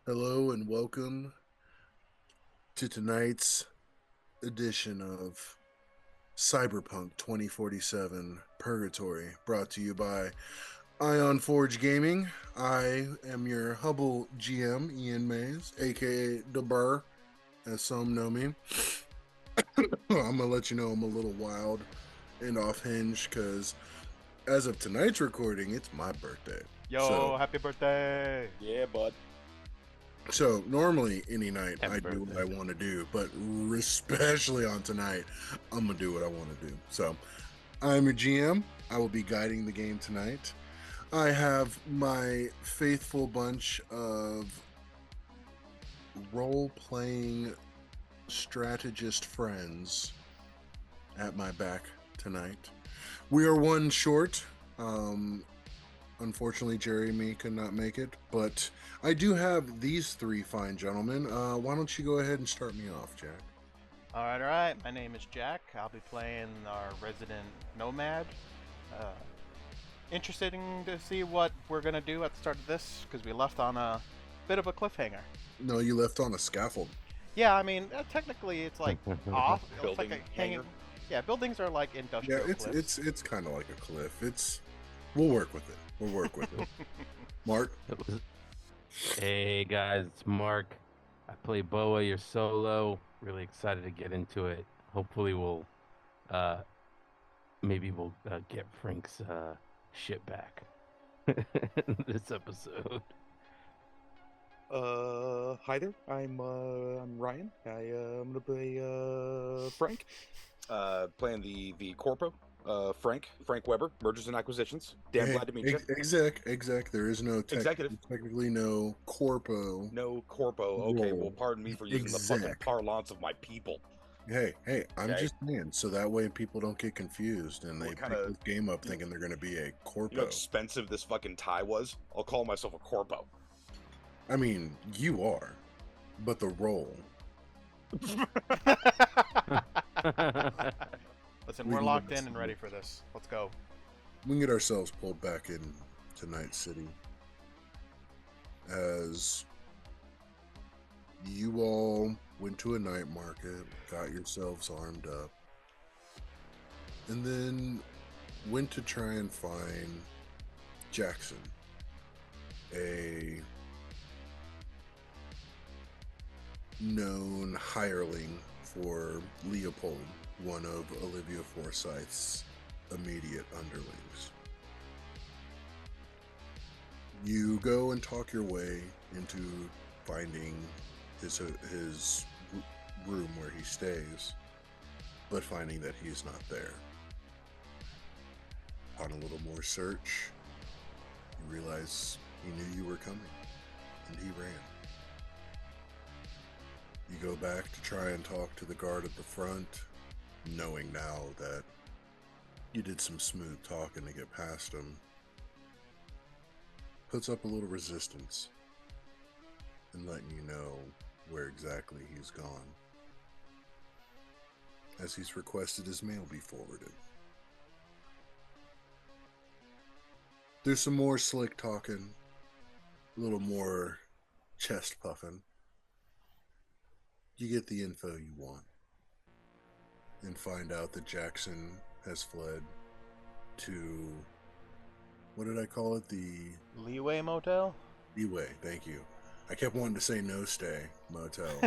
Hello and welcome to tonight's edition of Cyberpunk 2047 Purgatory, brought to you by Ion Forge Gaming. I am your Hubble GM, Ian Mays, aka The Burr, as some know me. I'm gonna let you know I'm a little wild and off hinge because as of tonight's recording, it's my birthday. So Yo, happy birthday! Yeah, bud. So normally any night Happy I do what birthday. I want to do, but especially on tonight, I'm gonna do what I want to do. So I'm your GM. I will be guiding the game tonight. I have my faithful bunch of role-playing strategist friends at my back tonight. We are one short. Unfortunately, Jerry and me could not make it, but I do have these three fine gentlemen. Why don't you go ahead and start me off, Jack? Alright. My name is Jack. I'll be playing our resident nomad. Uh, Interesting to see what we're gonna do at the start of this, because we left on a bit of a cliffhanger. No, you left on a scaffold. Yeah, I mean, technically it's like off. It's like Building a hanging. hanger. Yeah, buildings are like Yeah, industrial cliffs. it's kind of like a cliff. We'll work with it. We'll work with it. Mark, Hey guys, it's Mark. I play Boa, your solo. Really excited to get into it. Hopefully uh, maybe we'll get Frank's shit back this episode. Hi there. I'm Ryan. I'm gonna play Frank. Playing the corpo. Frank Weber, mergers and acquisitions. Damn glad to meet you. exec. There is no Executive. technically no corpo. No corpo. Okay, Role. well, pardon me for using the fucking Exec. parlance of my people. Hey, I'm Okay. just saying, so that way people don't get confused and they What pick kinda- this game up thinking they're going to be a You know how corpo. expensive this fucking tie was? I'll call myself a corpo. I mean, you are, but the role. Listen, We we're can locked get in and ready for this. Let's go. We can get ourselves pulled back in to Night City as you all went to a night market, got yourselves armed up, and then went to try and find Jackson, a known hireling for Leopold, one of Olivia Forsyth's immediate underlings. You go and talk your way into finding his room where he stays, but finding that he's not there. Upon a little more search, you realize he knew you were coming, and he ran. You go back to try and talk to the guard at the front, knowing now that you did some smooth talking to get past him. Puts up a little resistance and letting you know where exactly he's gone, as he's requested his mail be forwarded. There's some more slick talking, a little more chest puffing. You get the info you want and find out that Jackson has fled to, what did I call it? The Leeway Motel? Leeway, thank you. I kept wanting to say No Stay Motel.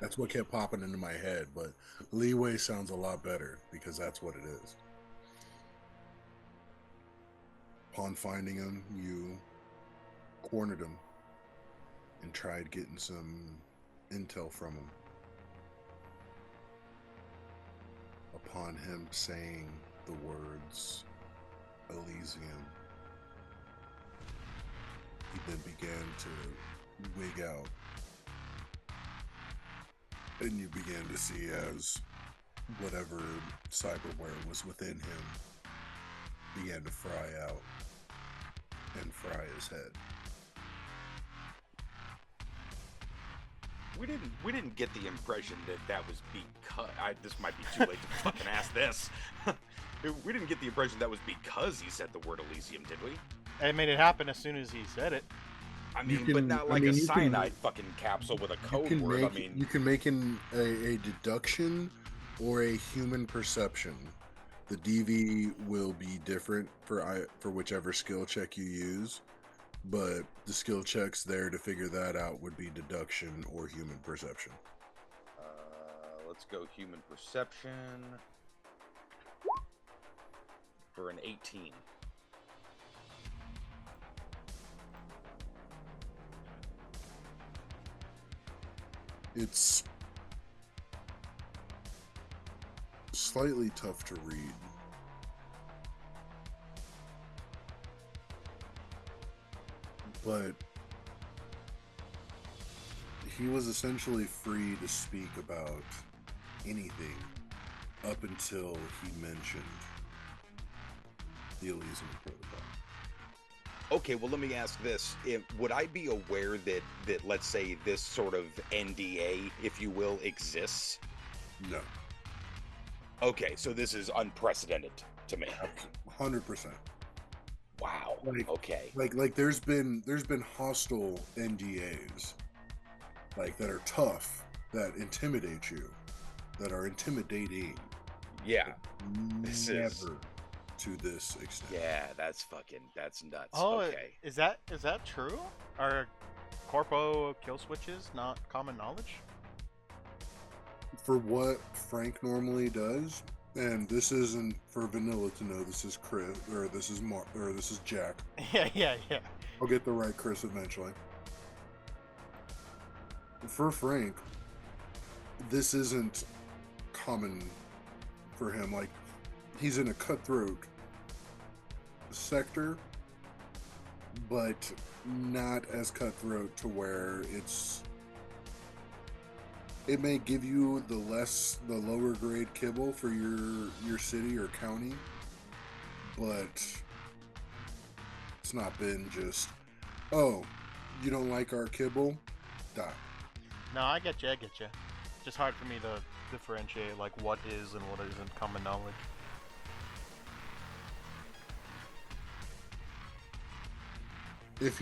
That's what kept popping into my head, but Leeway sounds a lot better because that's what it is. Upon finding him, you cornered him and tried getting some intel from him. Upon him saying the words Elysium, he then began to wig out, and you began to see as whatever cyberware was within him began to fry out and fry his head. We didn't get the impression that was because this might be too late to fucking ask this. We didn't get the impression that was because he said the word Elysium, did we? I made it happen as soon as he said it. I mean, but not like a cyanide fucking capsule with a code word. You can make a deduction or a human perception. The DV will be different for whichever skill check you use, but the skill checks there to figure that out would be deduction or human perception. Let's go human perception for an 18. It's slightly tough to read. But he was essentially free to speak about anything up until he mentioned the Elysium Protocol. Okay, well, let me ask this. Would I be aware that, let's say, this sort of NDA, if you will, exists? No. Okay, so this is unprecedented to me. 100%. Wow. Okay. Like there's been hostile NDAs like that are tough, that intimidate you, that are intimidating. Yeah. This never is to this extent. Yeah, that's nuts. Oh, okay. Is that true? Are corpo kill switches not common knowledge? For what Frank normally does, and this isn't for vanilla to know, this is Chris, or this is Mark, or this is Jack. Yeah. I'll get the right Chris eventually. For Frank, this isn't common for him. Like, he's in a cutthroat sector, but not as cutthroat to where it may give you the lower grade kibble for your city or county, but it's not been just, oh, you don't like our kibble? Die. No, I get you. Just hard for me to differentiate like what is and what isn't common knowledge. If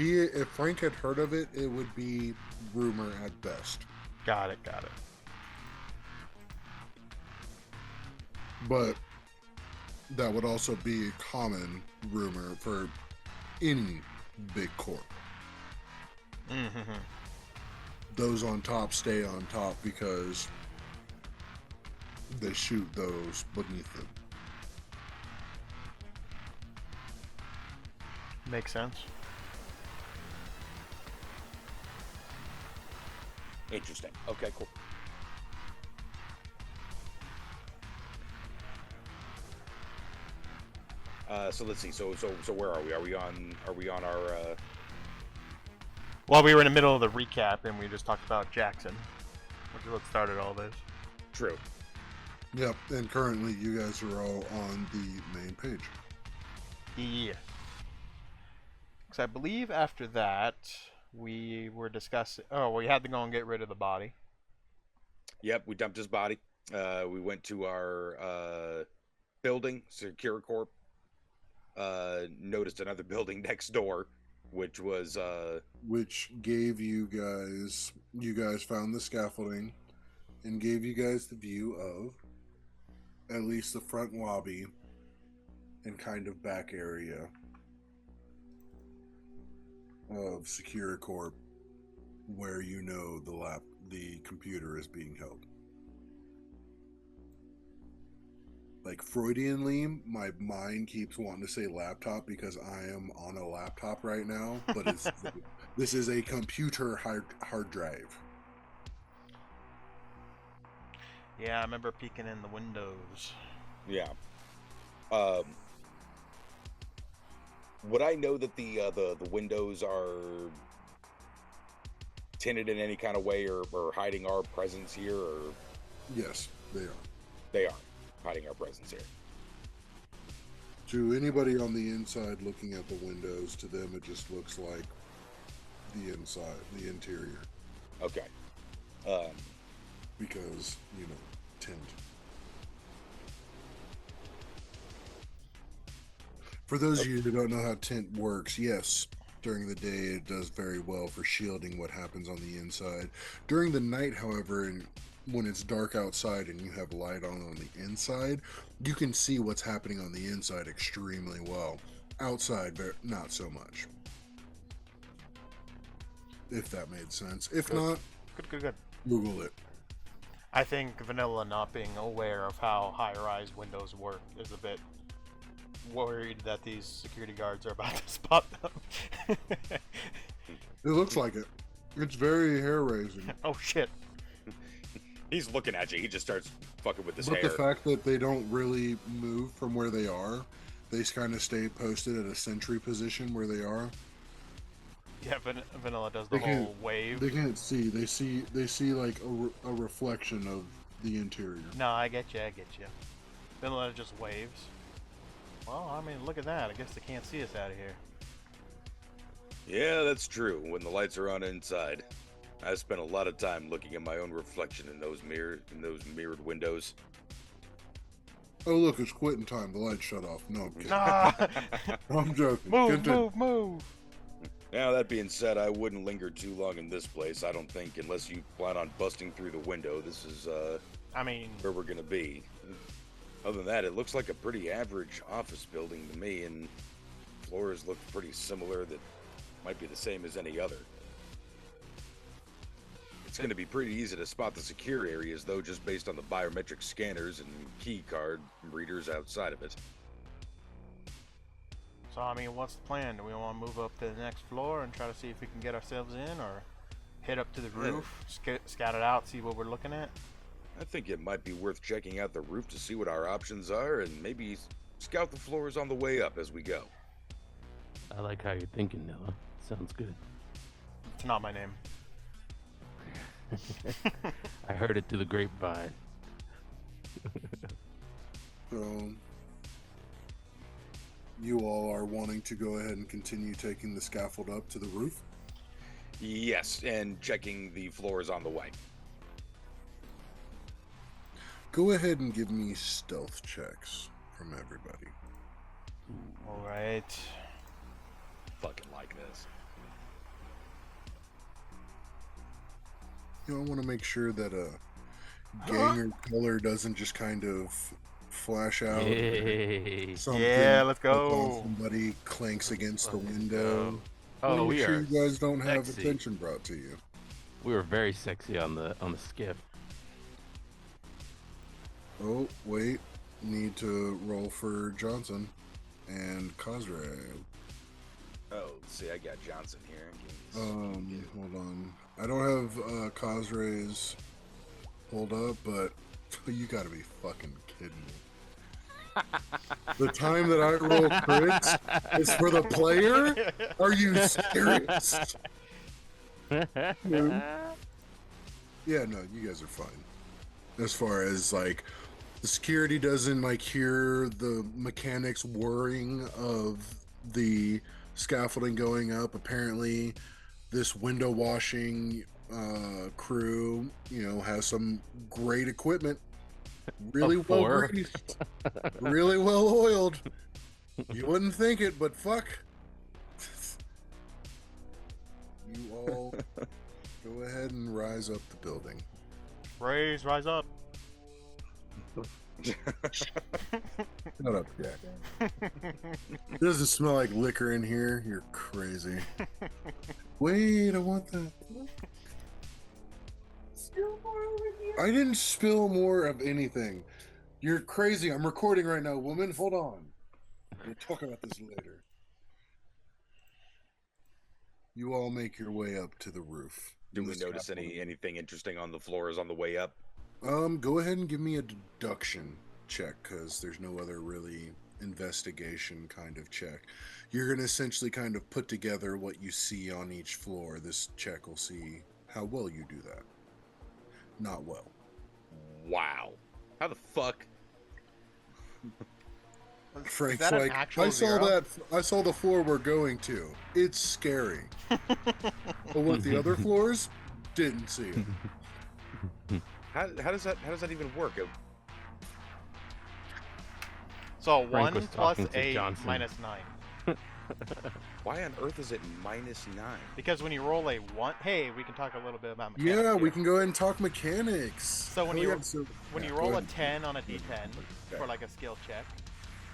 Frank had heard of it, it would be rumor at best. Got it. But that would also be a common rumor for any big corp. Mm-hmm. Those on top stay on top because they shoot those beneath them. Makes sense. Interesting. Okay, cool. So let's see. So where are we? Are we on our? Well, we were in the middle of the recap, and we just talked about Jackson, which is what started all this. True. Yep, and currently you guys are all on the main page. Yeah. Because I believe after that, we were discussing... Oh, we had to go and get rid of the body. Yep, we dumped his body. We went to our building, SecuriCorp. Noticed another building next door, which was... Which gave you guys found the scaffolding and gave you guys the view of at least the front lobby and kind of back area of SecuriCorp, where you know the computer is being held. Like, Freudianly, my mind keeps wanting to say laptop because I am on a laptop right now, but it's this is a computer hard drive. Yeah, I remember peeking in the windows. Yeah. Would I know that the windows are tinted in any kind of way or hiding our presence here? Or Yes, they are. They are hiding our presence here. To anybody on the inside looking at the windows, to them it just looks like the inside, the interior. Okay. Because, tint. For those of you who don't know how tint works, yes, During the day, it does very well for shielding what happens on the inside. During the night, however, and when it's dark outside and you have light on the inside, you can see what's happening on the inside extremely well. Outside, not so much. If that made sense. If not, Good. Google it. I think Vanilla not being aware of how high-rise windows work is a bit worried that these security guards are about to spot them. It looks like it. It's very hair-raising. Oh shit. He's looking at you. He just starts fucking with his But hair. the fact that they don't really move from where they are, they kind of stay posted at a sentry position where they are. Yeah, Vanilla does the whole wave. They can't see. They see like a reflection of the interior. No, I get you. Vanilla just waves. Well, I mean, look at that. I guess they can't see us out of here. Yeah, that's true. When the lights are on inside, I spent a lot of time looking at my own reflection in those mirrored windows. Oh look, it's quitting time. The lights shut off. No, I'm kidding. Ah! I'm joking. Move! Now, that being said, I wouldn't linger too long in this place, I don't think, unless you plan on busting through the window. This is, where we're gonna be. Other than that, it looks like a pretty average office building to me, and floors look pretty similar that might be the same as any other. It's gonna be pretty easy to spot the secure areas, though, just based on the biometric scanners and key card readers outside of it. So, I mean, what's the plan? Do we want to move up to the next floor and try to see if we can get ourselves in, or head up to the roof, scout it out, see what we're looking at? I think it might be worth checking out the roof to see what our options are, and maybe scout the floors on the way up as we go. I like how you're thinking, Noah. Sounds good. It's not my name. I heard it through the grapevine. So, you all are wanting to go ahead and continue taking the scaffold up to the roof? Yes, and checking the floors on the way. Go ahead and give me stealth checks from everybody. Alright. Fucking like this. You know, I want to make sure that a ganger color doesn't just kind of flash out. Hey. Yeah, let's go. Somebody clanks against the Let's window. go. Oh, Make we sure are you guys don't have sexy. attention brought to you. We were very sexy on the skiff. Oh, wait. Need to roll for Johnson and Kazhrei. Oh, see, I got Johnson here. Hold on. I don't have Kazhrei's pulled up, but you gotta be fucking kidding me. The time that I roll crits is for the player? Are you serious? Yeah, no, you guys are fine. As far as, like, the security doesn't, like, hear the mechanics whirring of the scaffolding going up. Apparently, this window washing crew, you know, has some great equipment. Really well greased. Really well oiled. You wouldn't think it, but fuck. You all go ahead and rise up the building. Rise up. Shut up, Jack. It doesn't smell like liquor in here. You're crazy. Wait, I want that. Spill more over here. I didn't spill more of anything. You're crazy. I'm recording right now, woman. Hold on. We'll talk about this later. You all make your way up to the roof. Do we notice anything interesting on the floors on the way up? Go ahead and give me a deduction check, because there's no other really investigation kind of check. You're going to essentially kind of put together what you see on each floor. This check will see how well you do that. Not well. Wow. How the fuck? Frank's that an like, actual I saw zero? that. I saw the floor we're going to. It's scary. But what the other floors? Didn't see it. How does that even work? So Frank 1 was plus talking to 8 Johnson. minus 9. Why on earth is it -9? Because when you roll a 1... Hey, we can talk a little bit about mechanics Yeah, here. we can go ahead and talk mechanics. So when you roll a 10 on a d10 for like a skill check,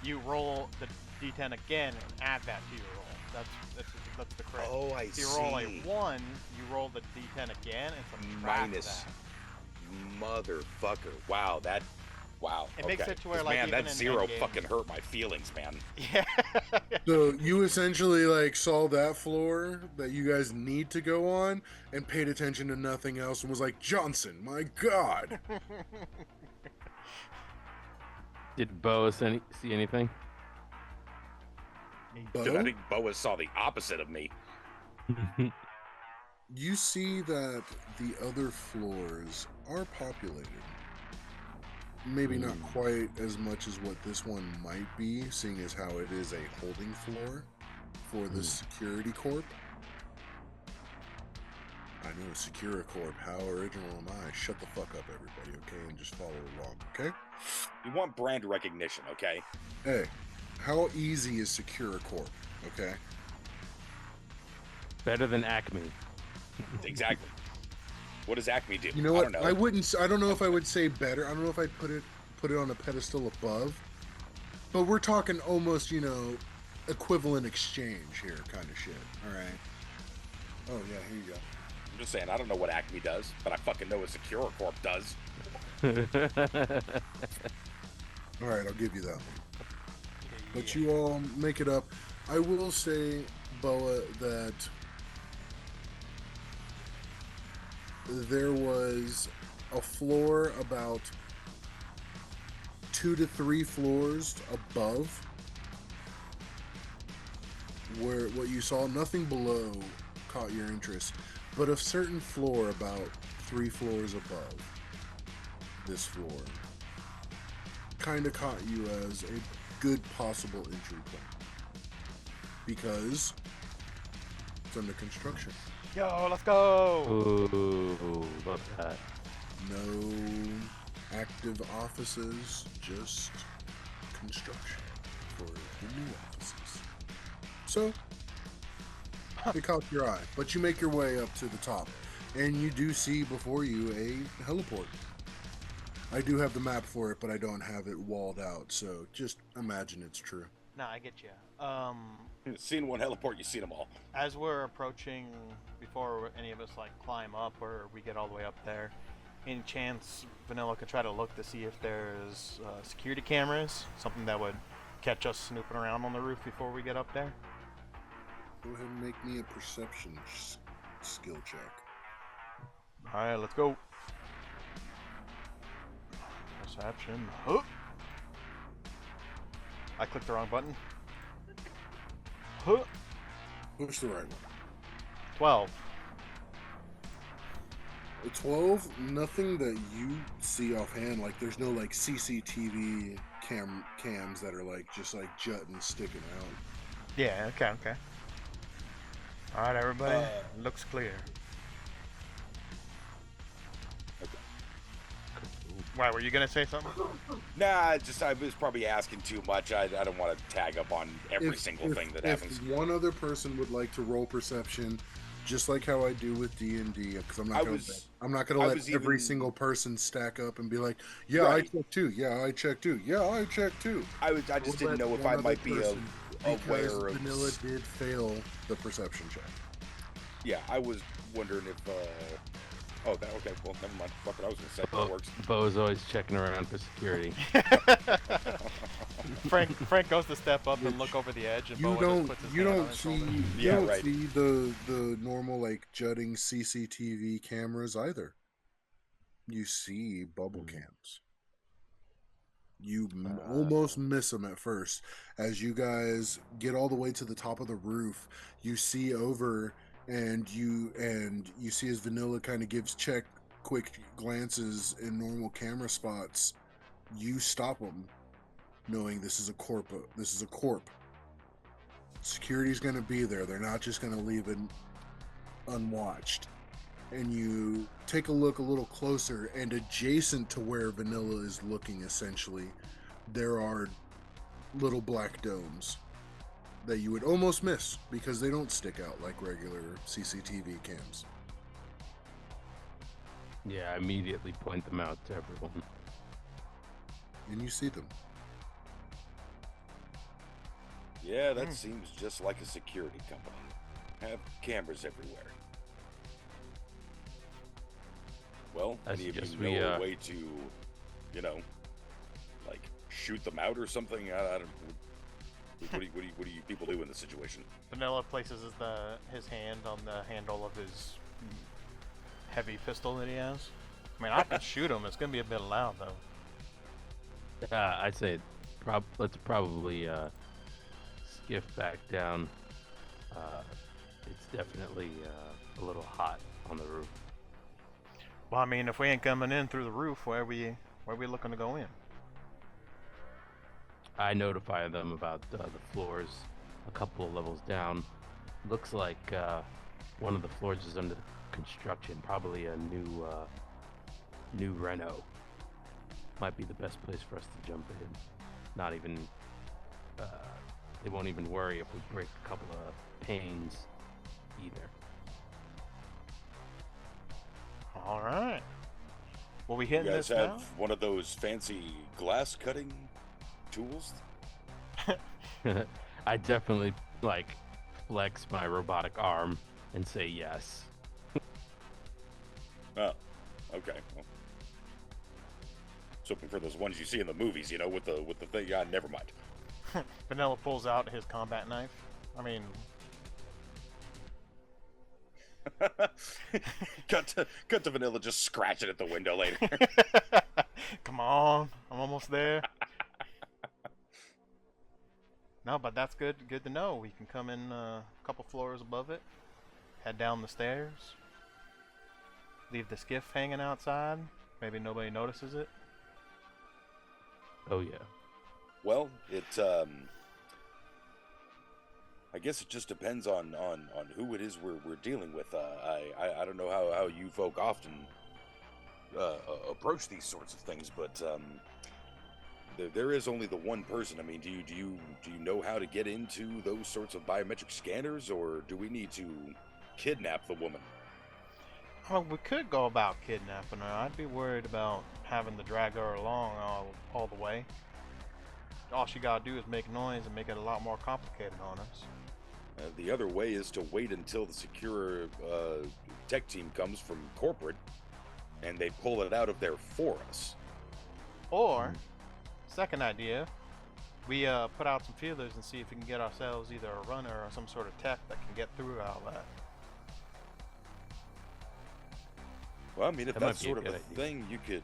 you roll the d10 again and add that to your roll. That's the correct. Oh, I see. If you roll a 1, you roll the d10 again and subtract that. Motherfucker. Wow, that... Wow. It makes it to where, like, man, even that in 0 endgame- fucking hurt my feelings, man. Yeah. So you essentially like saw that floor that you guys need to go on and paid attention to nothing else and was like, Johnson, my God. Did Bo see anything? Dude, I think Boa saw the opposite of me. You see that the other floors are populated. Maybe not quite as much as what this one might be, seeing as how it is a holding floor for the SecuriCorp. I know SecuriCorp. How original am I? Shut the fuck up, everybody, okay? And just follow along, okay? You want brand recognition, okay? Hey, how easy is SecuriCorp, okay? Better than Acme. Exactly. What does Acme do? You know what? I don't know. I don't know if I would say better. I don't know if I'd put it on a pedestal above. But we're talking almost, equivalent exchange here kind of shit. All right. Oh yeah, here you go. I'm just saying, I don't know what Acme does, but I fucking know what SecuriCorp does. All right, I'll give you that one. But you all make it up. I will say, Boa, that there was a floor about 2 to 3 floors above where what you saw, nothing below caught your interest, but a certain floor about 3 floors above this floor kind of caught you as a good possible entry point because it's under construction. Yo, let's go! Ooh, love that. No active offices, just construction for the new offices. So, it caught your eye, but you make your way up to the top, and you do see before you a heliport. I do have the map for it, but I don't have it walled out, so just imagine it's true. Nah, I get you. Seen one heliport, you've seen them all. As we're approaching, before any of us climb up or we get all the way up there, any chance Vanilla could try to look to see if there's security cameras, something that would catch us snooping around on the roof before we get up there? Go ahead and make me a perception skill check. All right, let's go. Perception. Huh. I clicked the wrong button. Huh. Push the right one. 12. A 12, nothing that you see offhand, like there's no CCTV cams that are just jutting, sticking out. Yeah, okay. Alright, everybody. Looks clear. Okay. Why, were you gonna say something? Nah, I was probably asking too much. I don't want to tag up on every single thing that happens. If one other person would like to roll perception, just like how I do with D&D, because I'm not gonna let every single person stack up and be like, yeah, right. I checked too. Yeah, I checked too. Yeah, I checked too. I just didn't know if I might be aware of. Vanilla did fail the perception check. Yeah, I was wondering if. Okay. Well, never mind. Fuck it. I was gonna say that works. Bo's always checking around for security. Frank goes to step up and look over the edge, and you Bo don't just puts his you hand don't on his see shoulder. you don't see the normal jutting CCTV cameras either. You see bubble cams. You almost miss them at first. As you guys get all the way to the top of the roof, you see over. And you see as Vanilla kind of gives quick glances in normal camera spots, you stop them, knowing this is a corp. Security's going to be there. They're not just going to leave it unwatched. And you take a look a little closer, and adjacent to where Vanilla is looking, essentially, there are little black domes that you would almost miss because they don't stick out like regular CCTV cams. Yeah, I immediately point them out to everyone. And you see them. Yeah, that seems just like a security company. Have cameras everywhere. Well, any of you know a way to, you know, like shoot them out or something? I don't. What do you people do in this situation? Vanilla places his hand on the handle of his heavy pistol that he has. I mean, I can shoot him. It's gonna be a bit loud though. I'd say let's probably skiff back down. It's definitely a little hot on the roof. Well, I mean, if we ain't coming in through the roof, where are we looking to go in? I notify them about the floors a couple of levels down. Looks like one of the floors is under construction, probably a new reno. Might be the best place for us to jump in. Not even they won't even worry if we break a couple of panes either. All right. Will we hit this now? You guys have one of those fancy glass cutting tools? I definitely flex my robotic arm and say yes. Oh, okay. Well, hoping for those ones you see in the movies, you know, with the thing. Yeah, never mind. Vanilla pulls out his combat knife. I mean, cut to Vanilla just scratching at the window later. Come on, I'm almost there. No, but that's good to know. We can come in a couple floors above it, head down the stairs, leave the skiff hanging outside. Maybe nobody notices it. Oh yeah. Well, I guess it just depends on who it is we're dealing with. I don't know how you folk often approach these sorts of things, but there is only the one person. I mean, do you know how to get into those sorts of biometric scanners, or do we need to kidnap the woman? Well, we could go about kidnapping her. I'd be worried about having to drag her along all the way. All she gotta do is make noise and make it a lot more complicated on us. The other way is to wait until the secure tech team comes from corporate, and they pull it out of there for us. Or, second idea, we put out some feelers and see if we can get ourselves either a runner or some sort of tech that can get through all that. Well, I mean, if that's sort of a thing you can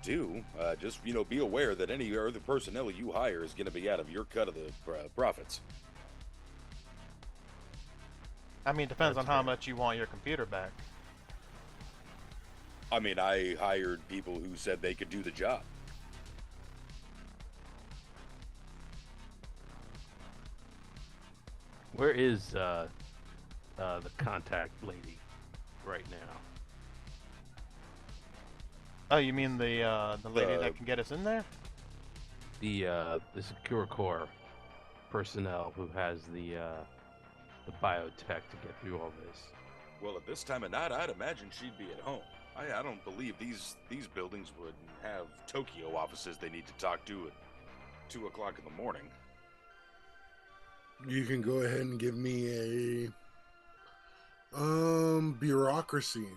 do, just be aware that any other personnel you hire is going to be out of your cut of the profits. I mean, depends on how much you want your computer back. I mean, I hired people who said they could do the job. Where is the contact lady right now? Oh, you mean the lady that can get us in there? The SecuriCorp personnel who has the biotech to get through all this. Well, at this time of night, I'd imagine she'd be at home. I don't believe these buildings would have Tokyo offices they need to talk to at 2 o'clock in the morning. You can go ahead and give me a bureaucracy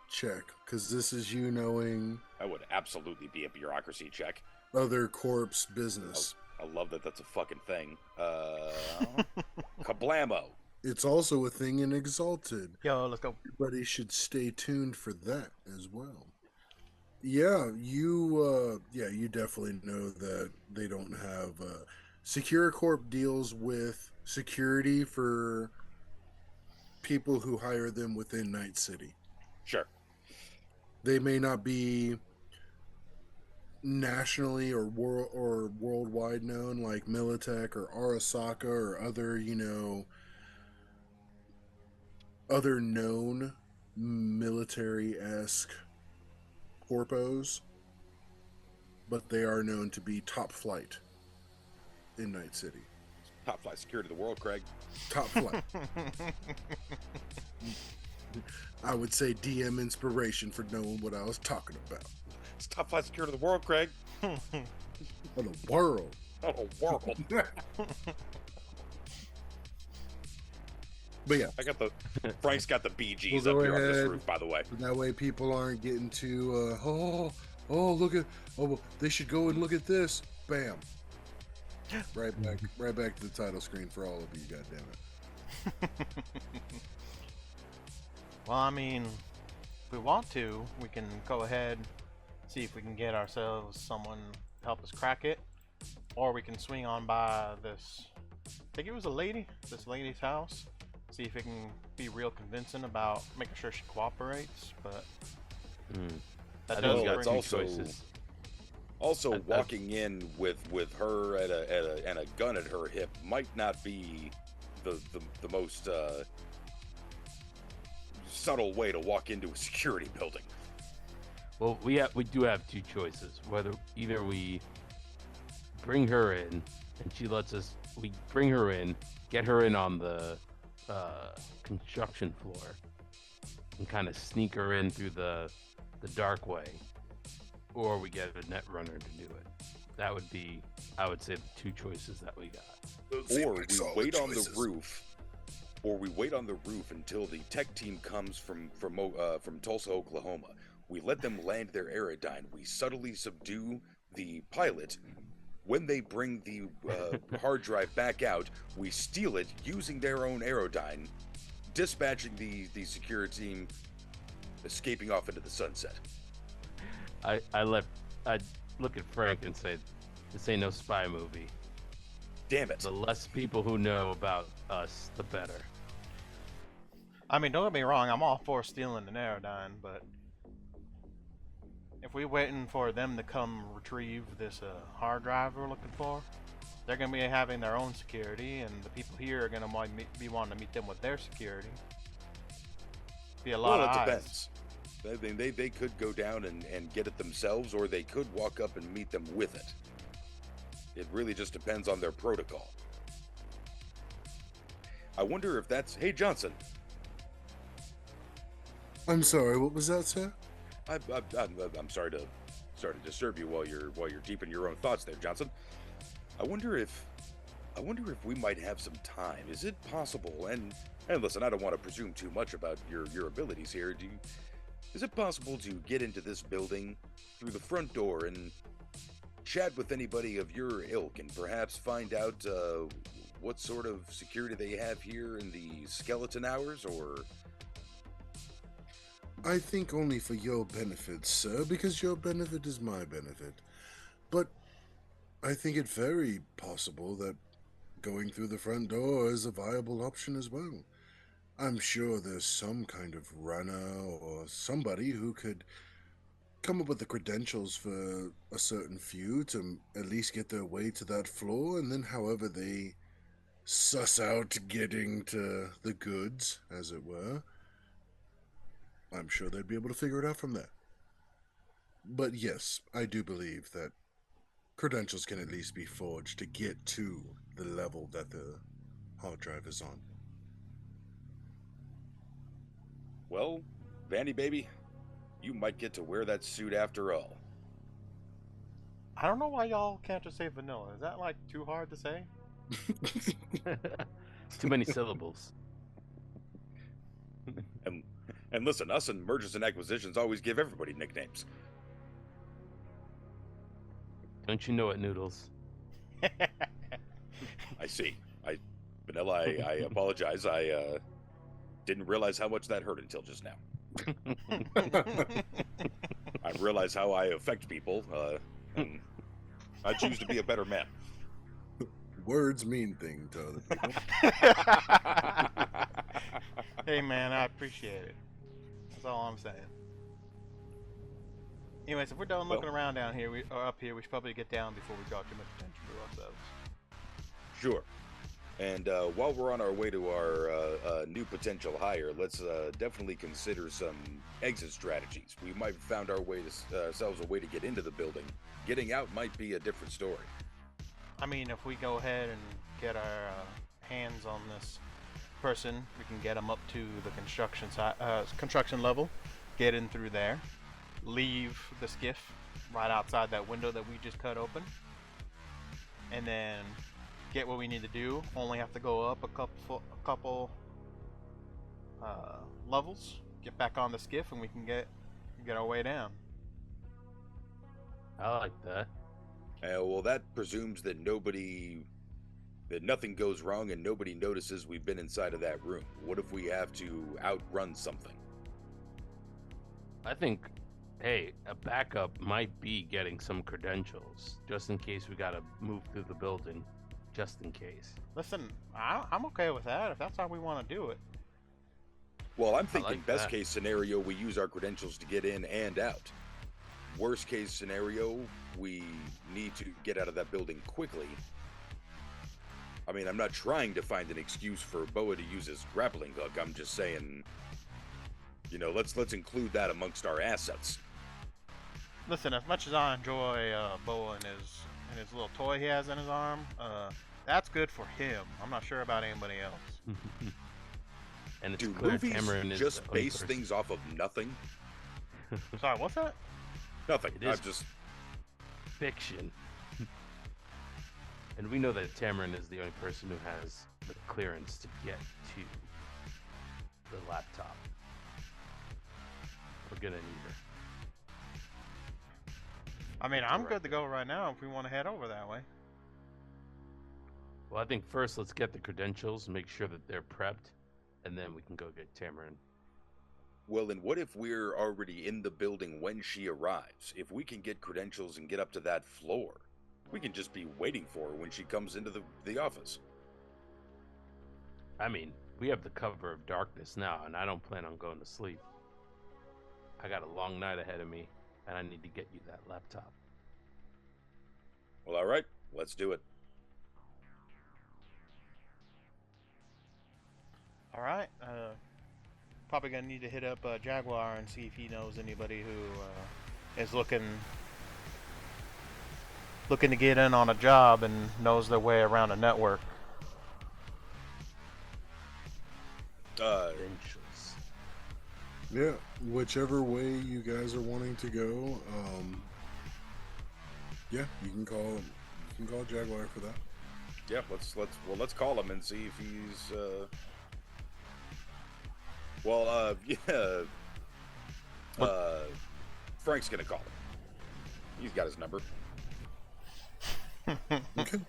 check, because this is you knowing. That would absolutely be a bureaucracy check. Other corpse business. I love that that's a fucking thing. Kablamo. It's also a thing in Exalted. Yo, let's go. Everybody should stay tuned for that as well. Yeah, you definitely know that they don't have. SecuriCorp deals with security for people who hire them within Night City. Sure. They may not be nationally or worldwide known like Militech or Arasaka or other known military-esque corpos, but they are known to be top flight in Night City. Top flight security of the world, Craig. Top flight. I would say DM inspiration for knowing what I was talking about. It's top flight security of the world, Craig. Of the world. Oh, world. But yeah, Frank's got the BGs up here on this roof, by the way. That way people aren't getting too, they should go and look at this. Bam. Right back to the title screen for all of you, goddammit. Well, I mean, if we want to, we can go ahead, see if we can get ourselves someone to help us crack it. Or we can swing on by this, I think it was a lady, this lady's house. See if it can be real convincing about making sure she cooperates, but that does it's bring also choices. Also, walking in with her and a gun at her hip might not be the most subtle way to walk into a security building. Well, we do have two choices. Whether either we bring her in and she lets us, we bring her in, get her in on the construction floor, and kind of sneak her in through the dark way, or we get a net runner to do it. That would be, I would say, the two choices that we got. Or we wait on the roof. Or we wait on the roof until the tech team comes from Tulsa, Oklahoma. We let them land their Aerodyne. We subtly subdue the pilot. When they bring the hard drive back out, we steal it using their own Aerodyne, dispatching the security team, escaping off into the sunset. I'd look at Frank and say, this ain't no spy movie. Damn it. The less people who know about us, the better. I mean, don't get me wrong, I'm all for stealing an Aerodyne, but if we're waiting for them to come retrieve this hard drive we're looking for, they're going to be having their own security, and the people here are going to be wanting to meet them with their security. Be a lot of eyes. Well, it depends. They could go down and get it themselves, or they could walk up and meet them with it. It really just depends on their protocol. I wonder if that's... Hey, Johnson. I'm sorry, what was that, sir? I'm sorry to disturb you while you're deep in your own thoughts there, Johnson. I wonder if we might have some time. Is it possible? And listen, I don't want to presume too much about your abilities here. Is it possible to get into this building through the front door and chat with anybody of your ilk and perhaps find out what sort of security they have here in the skeleton hours, or... I think only for your benefit, sir, because your benefit is my benefit. But I think it very possible that going through the front door is a viable option as well. I'm sure there's some kind of runner or somebody who could come up with the credentials for a certain few to at least get their way to that floor, and then however they suss out getting to the goods, as it were, I'm sure they'd be able to figure it out from there. But yes, I do believe that credentials can at least be forged to get to the level that the hard drive is on. Well, Vandy baby, you might get to wear that suit after all. I don't know why y'all can't just say vanilla. Is that like too hard to say? Too many syllables. And listen, us and mergers and acquisitions always give everybody nicknames. Don't you know it, Noodles? I see. Vanilla, I apologize. I didn't realize how much that hurt until just now. I realize how I affect people, and I choose to be a better man. Words mean things to other people. Hey man, I appreciate it. That's all I'm saying. Anyways, if we're done looking around down here, or up here, we should probably get down before we draw too much attention to ourselves. Sure. And while we're on our way to our new potential hire, let's definitely consider some exit strategies. We might have found ourselves a way to get into the building. Getting out might be a different story. I mean, if we go ahead and get our hands on this person, we can get them up to the construction level, get in through there, leave the skiff right outside that window that we just cut open, and then get what we need to do. Only have to go up a couple levels, get back on the skiff, and we can get our way down. I like that. Well, that presumes that nothing goes wrong and nobody notices we've been inside of that room. What if we have to outrun something? I think, hey, a backup might be getting some credentials, just in case we gotta move through the building, just in case. Listen, I'm okay with that if that's how we want to do it. Well, I'm thinking like best that. case scenario, we use our credentials to get in and out. Worst case scenario, we need to get out of that building quickly. I mean, I'm not trying to find an excuse for Boa to use his grappling hook. I'm just saying, you know, let's include that amongst our assets. Listen, as much as I enjoy Boa and his little toy he has in his arm, that's good for him. I'm not sure about anybody else. And it's Do clear movies Tamarin is just the only base person- things off of nothing? Sorry, what's that? Nothing. It is I'm just... fiction. And we know that Tamarin is the only person who has the clearance to get to the laptop. We're gonna need her. I mean, I'm good to go right now if we want to head over that way. Well, I think first let's get the credentials, make sure that they're prepped, and then we can go get Tamarin. Well, then what if we're already in the building when she arrives? If we can get credentials and get up to that floor, we can just be waiting for her when she comes into the office. I mean, we have the cover of darkness now, and I don't plan on going to sleep. I got a long night ahead of me, and I need to get you that laptop. Well, all right, let's do it. All right. Probably gonna need to hit up Jaguar and see if he knows anybody who is looking to get in on a job and knows their way around a network. Credentials. Yeah, whichever way you guys are wanting to go, yeah, you can call Jaguar for that. Yeah, let's call him and see if he's Frank's gonna call him. He's got his number. Okay.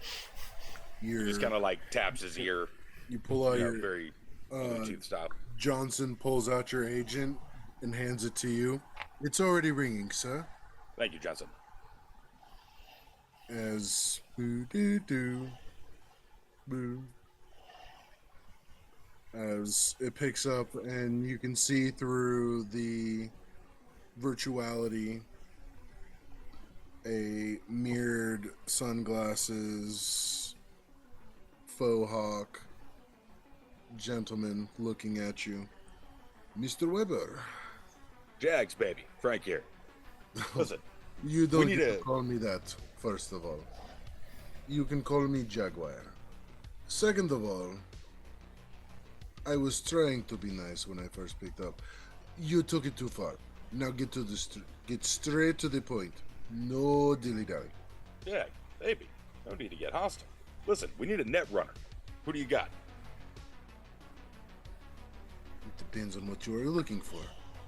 He just kind of like taps his ear. You pull out your very Bluetooth style. Johnson pulls out your agent and hands it to you. It's already ringing, sir. Thank you, Johnson. As boo doo doo boo. As it picks up and you can see through the virtuality a mirrored sunglasses faux hawk gentleman looking at you. Mr. Weber. Jags, baby. Frank here. Listen, You don't need get to to- call me that, first of all. You can call me Jaguar. Second of all, I was trying to be nice when I first picked up. You took it too far. Now get straight to the point. No dilly-dally. Jag, baby. No need to get hostile. Listen, we need a net runner. Who do you got? It depends on what you are looking for.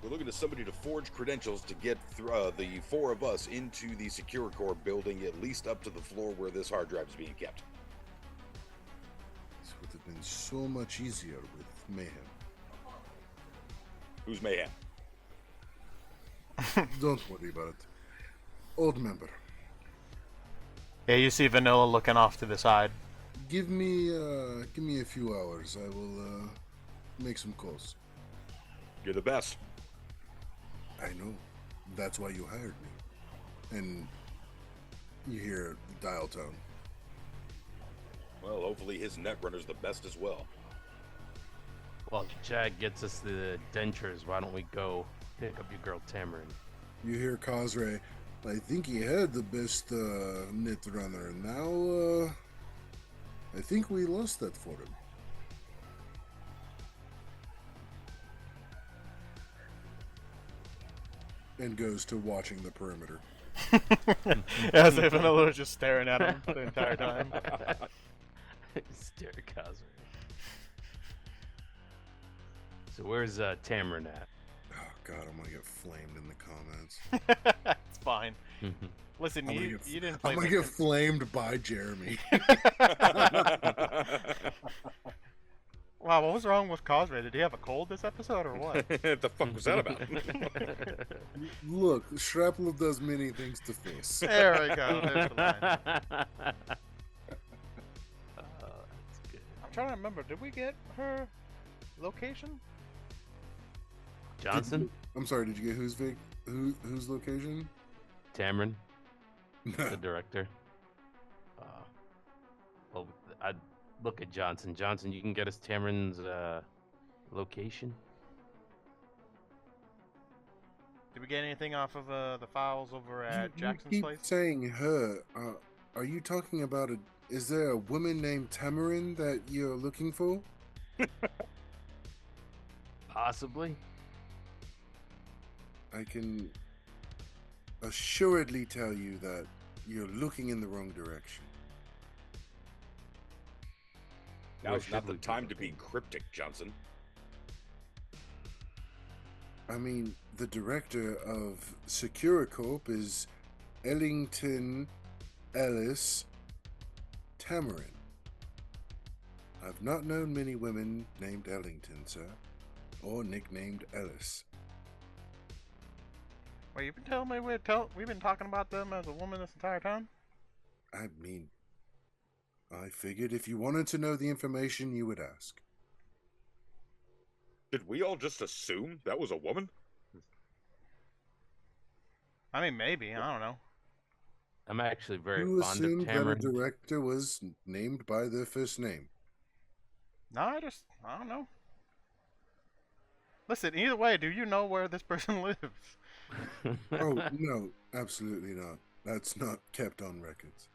We're looking to somebody to forge credentials to get the four of us into the SecuriCorp building, at least up to the floor where this hard drive is being kept. This would have been so much easier with Mayhem. Who's Mayhem? Don't worry about it. Old member. Yeah, you see Vanilla looking off to the side. Give me a few hours. I will make some calls. You're the best. I know. That's why you hired me. And you hear the dial tone. Well, hopefully his net runner's the best as well. Well, Jag gets us the dentures. Why don't we go pick up your girl Tamarin? You hear Kazhrei. I think he had the best Netrunner. Now, I think we lost that for him. And goes to watching the perimeter. As if Vanilla was just staring at him the entire time. Stare at Kazhrei. So where's Tamarin at? Oh God, I'm gonna get flamed in the comments. It's fine. Listen, you didn't play. I'm gonna get flamed by Jeremy. Wow, what was wrong with Kazhrei? Did he have a cold this episode or what? What the fuck was that about? Look, shrapnel does many things to face. There we go. There's the line. That's good. I'm trying to remember. Did we get her location? Johnson? I'm sorry, did you get whose location? Tamarin, the director. Well, I'd look at Johnson. Johnson, you can get us Tamarin's location? Did we get anything off of the files over at Jackson's keep place? saying her. Are you talking about is there a woman named Tamarin that you're looking for? Possibly. I can assuredly tell you that you're looking in the wrong direction. Now's not the time to be cryptic, Johnson. I mean, the director of SecuriCorp is Ellington Ellis Tamarin. I've not known many women named Ellington, sir, or nicknamed Ellis. Well, you've been telling me we've been talking about them as a woman this entire time? I mean, I figured if you wanted to know the information, you would ask. Did we all just assume that was a woman? I mean, maybe. I don't know. I'm actually very You fond of assumed that a Tamarin. director was named by their first name. No, I don't know. Listen, either way, do you know where this person lives? Oh, no, absolutely not. That's not kept on records.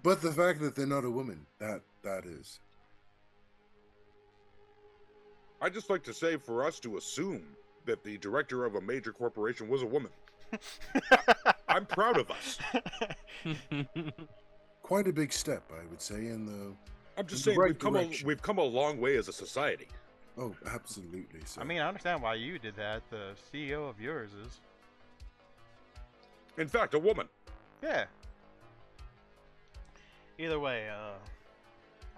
But the fact that they're not a woman, that is. I'd just like to say for us to assume that the director of a major corporation was a woman. I'm proud of us. Quite a big step, I would say, in the I'm just in the saying right we've come a long way as a society. Oh, absolutely. So. I mean, I understand why you did that. The CEO of yours is. In fact, a woman. Yeah. Either way,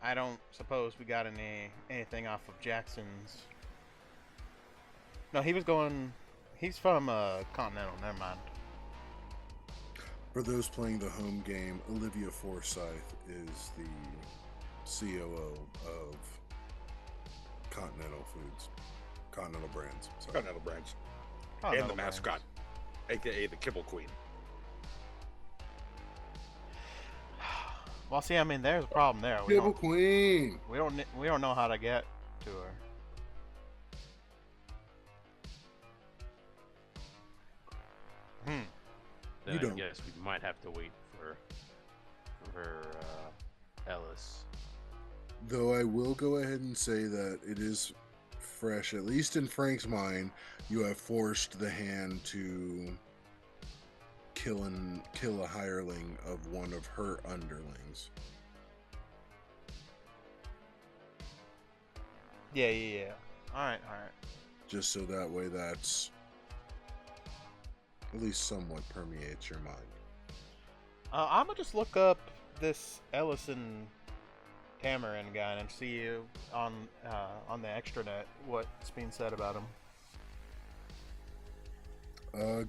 I don't suppose we got anything off of Jackson's. No, he's from Continental. Never mind. For those playing the home game, Olivia Forsyth is the COO of Continental Foods, Continental Brands. Sorry. Continental Brands. Continental And the Brands. mascot, aka the Kibble Queen. Well, see, I mean, there's a problem there. Kibble Queen. We don't know how to get to her. Then You I don't. guess we might have to wait for Ellis. Though I will go ahead and say that it is fresh, at least in Frank's mind, you have forced the hand to kill a hireling of one of her underlings. Yeah. All right. Just so that way that's at least somewhat permeates your mind. I'm gonna just look up this Ellison Tamarin guy and see on the extranet what's being said about him.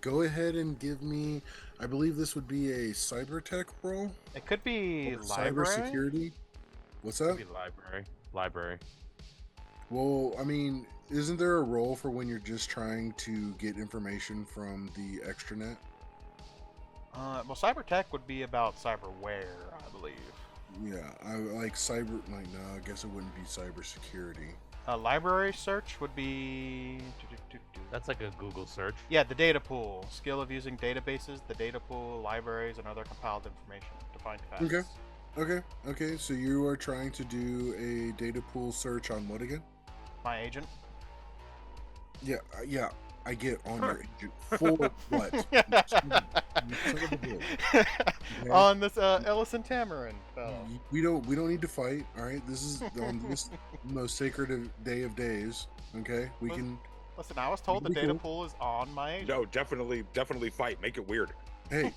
Go ahead and give me, I believe this would be a cyber tech role? It could be Or library. cybersecurity? What's that? Maybe library. Well, I mean, isn't there a role for when you're just trying to get information from the extranet? Well, cyber tech would be about cyberware, I believe. Yeah, I like cyber. Like, no, I guess it wouldn't be cybersecurity. A library search would be... That's like a Google search. Yeah, the data pool. Skill of using databases, the data pool, libraries, and other compiled information to find facts. Okay. So you are trying to do a data pool search on what again? My agent. Yeah. I get on your agent for what? On this Ellison Tamarin fellow. We don't need to fight. All right. This is on this most sacred day of days. Okay. We can. Listen, I was told the data pool is on my agent. No, definitely fight. Make it weird. Hey.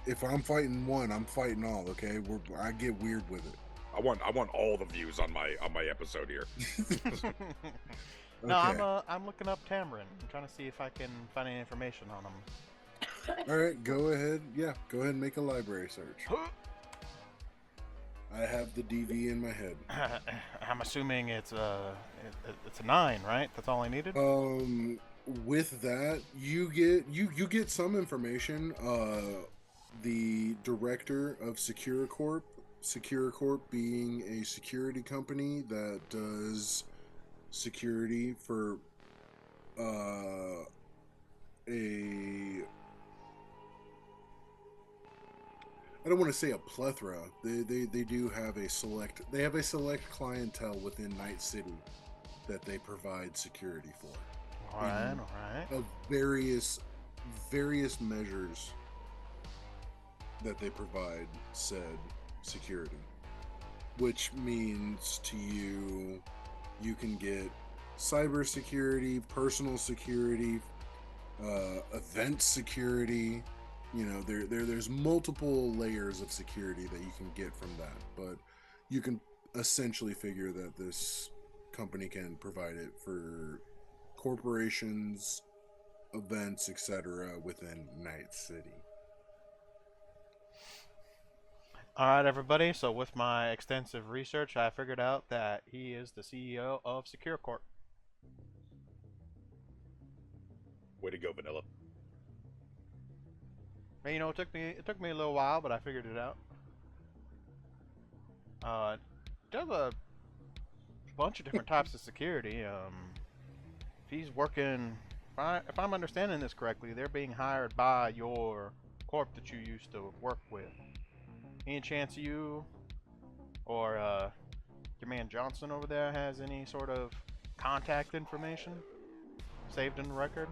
If I'm fighting one, I'm fighting all. Okay. I get weird with it. I want all the views on my episode here. No, I'm looking up Tamarin. I'm trying to see if I can find any information on him. All right, go ahead. Yeah, go ahead and make a library search. I have the DV in my head. I'm assuming it's a 9, right? That's all I needed. With that, you get some information. The director of SecuriCorp, SecuriCorp being a security company that does security for I don't want to say a plethora. They do have a select clientele within Night City that they provide security for. All right. Of various measures that they provide said security, which means to you can get cyber security, personal security, event security. You know, there's multiple layers of security that you can get from that, but you can essentially figure that this company can provide it for corporations, events, etc. within Night City. Alright, everybody, so with my extensive research, I figured out that he is the CEO of SecuriCorp. Way to go, Vanilla. And, you know, it took me a little while, but I figured it out. There's a bunch of different types of security. If he's working, if I'm understanding this correctly, they're being hired by your corp that you used to work with. Any chance you or your man Johnson over there has any sort of contact information saved in the record?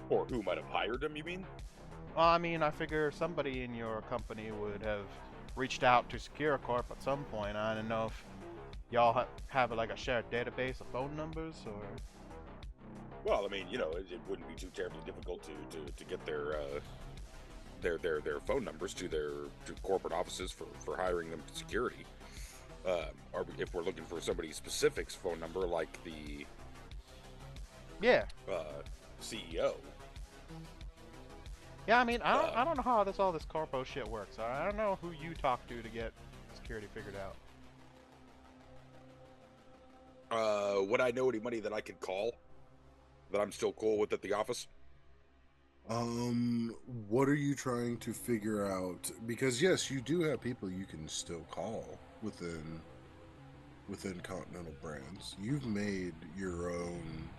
Or who might have hired him, you mean? Well, I mean, I figure somebody in your company would have reached out to SecuriCorp at some point. I don't know if y'all have like a shared database of phone numbers or... Well, I mean, you know, it wouldn't be too terribly difficult to get their phone numbers to corporate offices for hiring them for security. Or if we're looking for somebody's specific phone number, like the CEO. Yeah, I mean, I don't know how all this corpo shit works. I don't know who you talk to get security figured out. Would I know anybody that I could call that I'm still cool with at the office? What are you trying to figure out? Because yes, you do have people you can still call within Continental Brands. You've made your own.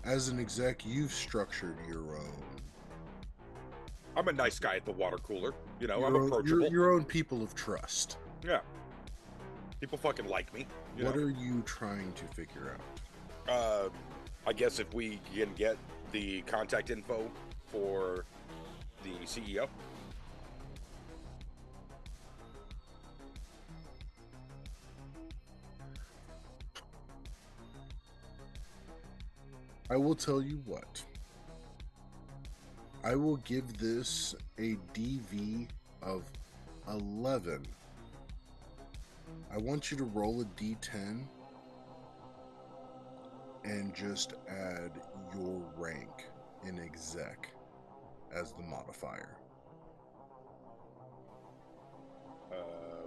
As an exec, you've structured your own. I'm a nice guy at the water cooler. You know, I'm approachable. Your own people of trust. Yeah. People fucking like me. What are you trying to figure out? I guess if we can get the contact info for the CEO. I will tell you what. I will give this a DV of 11. I want you to roll a D10 and just add your rank in exec as the modifier.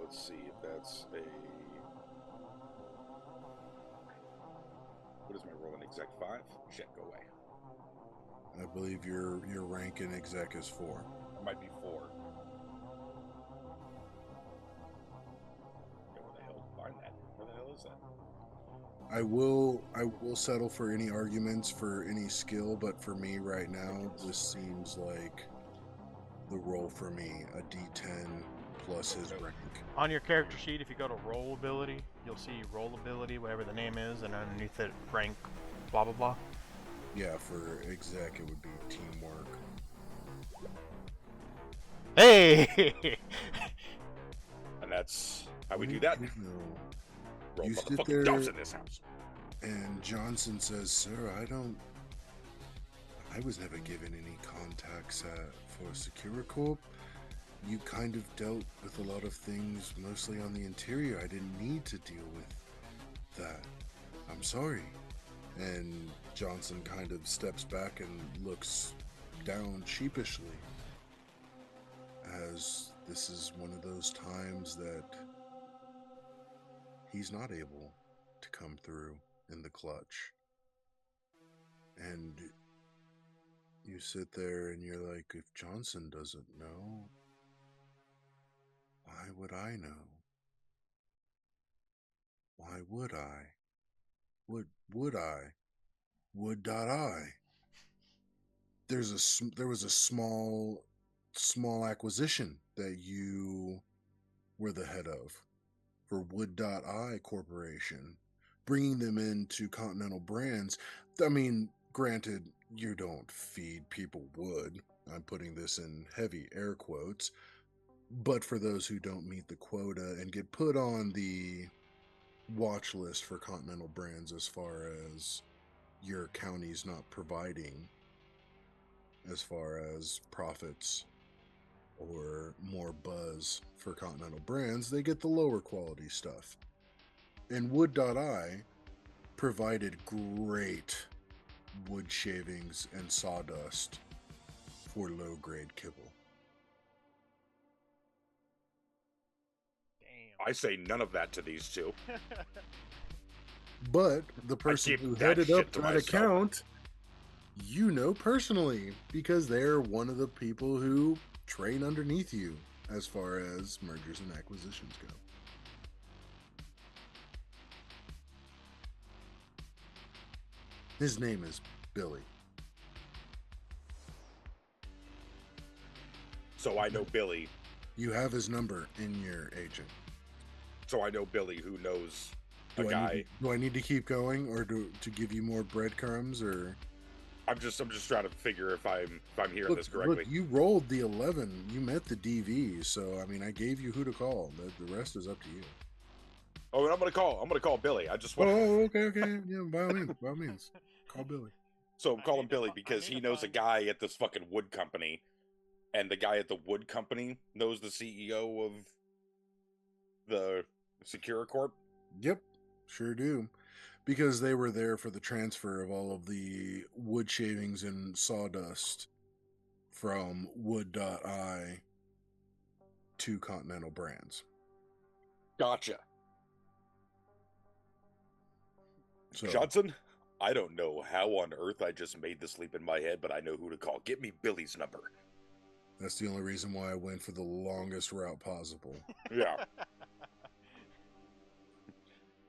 Let's see if that's a... What is my roll in exec? 5? Shit, go away. I believe your rank in exec is 4. It might be 4. I will settle for any arguments for any skill, but for me right now, this seems like the roll for me, a D10 plus his rank. On your character sheet, if you go to roll ability, you'll see roll ability, whatever the name is, and underneath it, rank, blah blah blah. Yeah, for exec, it would be teamwork. Hey! And that's how we do that. Roll You sit motherfucking there, dumps in this house. and Johnson says, "Sir, I was never given any contacts for SecuriCorp. You kind of dealt with a lot of things, mostly on the interior. I didn't need to deal with that. I'm sorry." And Johnson kind of steps back and looks down sheepishly, as this is one of those times that he's not able to come through in the clutch. And you sit there and you're like, if Johnson doesn't know, why would I know? Why would I? Would I? Would I? There was a small acquisition that you were the head of for Wood.I Corporation, bringing them into Continental Brands. I mean, granted, you don't feed people wood. I'm putting this in heavy air quotes. But for those who don't meet the quota and get put on the watch list for Continental Brands as far as your county's not providing as far as profits or more buzz for Continental Brands, they get the lower quality stuff. And Wood.I provided great wood shavings and sawdust for low grade kibble. I say none of that to these two. But the person who headed up that account, you know personally, because they're one of the people who train underneath you as far as mergers and acquisitions go. His name is Billy. So I know Billy. You have his number in your agent. So I know Billy, who knows a guy. Do I need to keep going, or to give you more breadcrumbs, or? I'm just trying to figure if I'm hearing this correctly. Look, you rolled the 11. You met the DV, so I mean, I gave you who to call. The rest is up to you. Oh, and I'm gonna call Billy. I just want. Oh, okay. Yeah, by all means, call Billy. So I'm calling Billy because he knows a guy at this fucking wood company, and the guy at the wood company knows the CEO of the SecuriCorp. Yep, sure do. Because they were there for the transfer of all of the wood shavings and sawdust from Wood.I to Continental Brands. Gotcha. So, Johnson, I don't know how on earth I just made this leap in my head, but I know who to call. Get me Billy's number. That's the only reason why I went for the longest route possible. Yeah.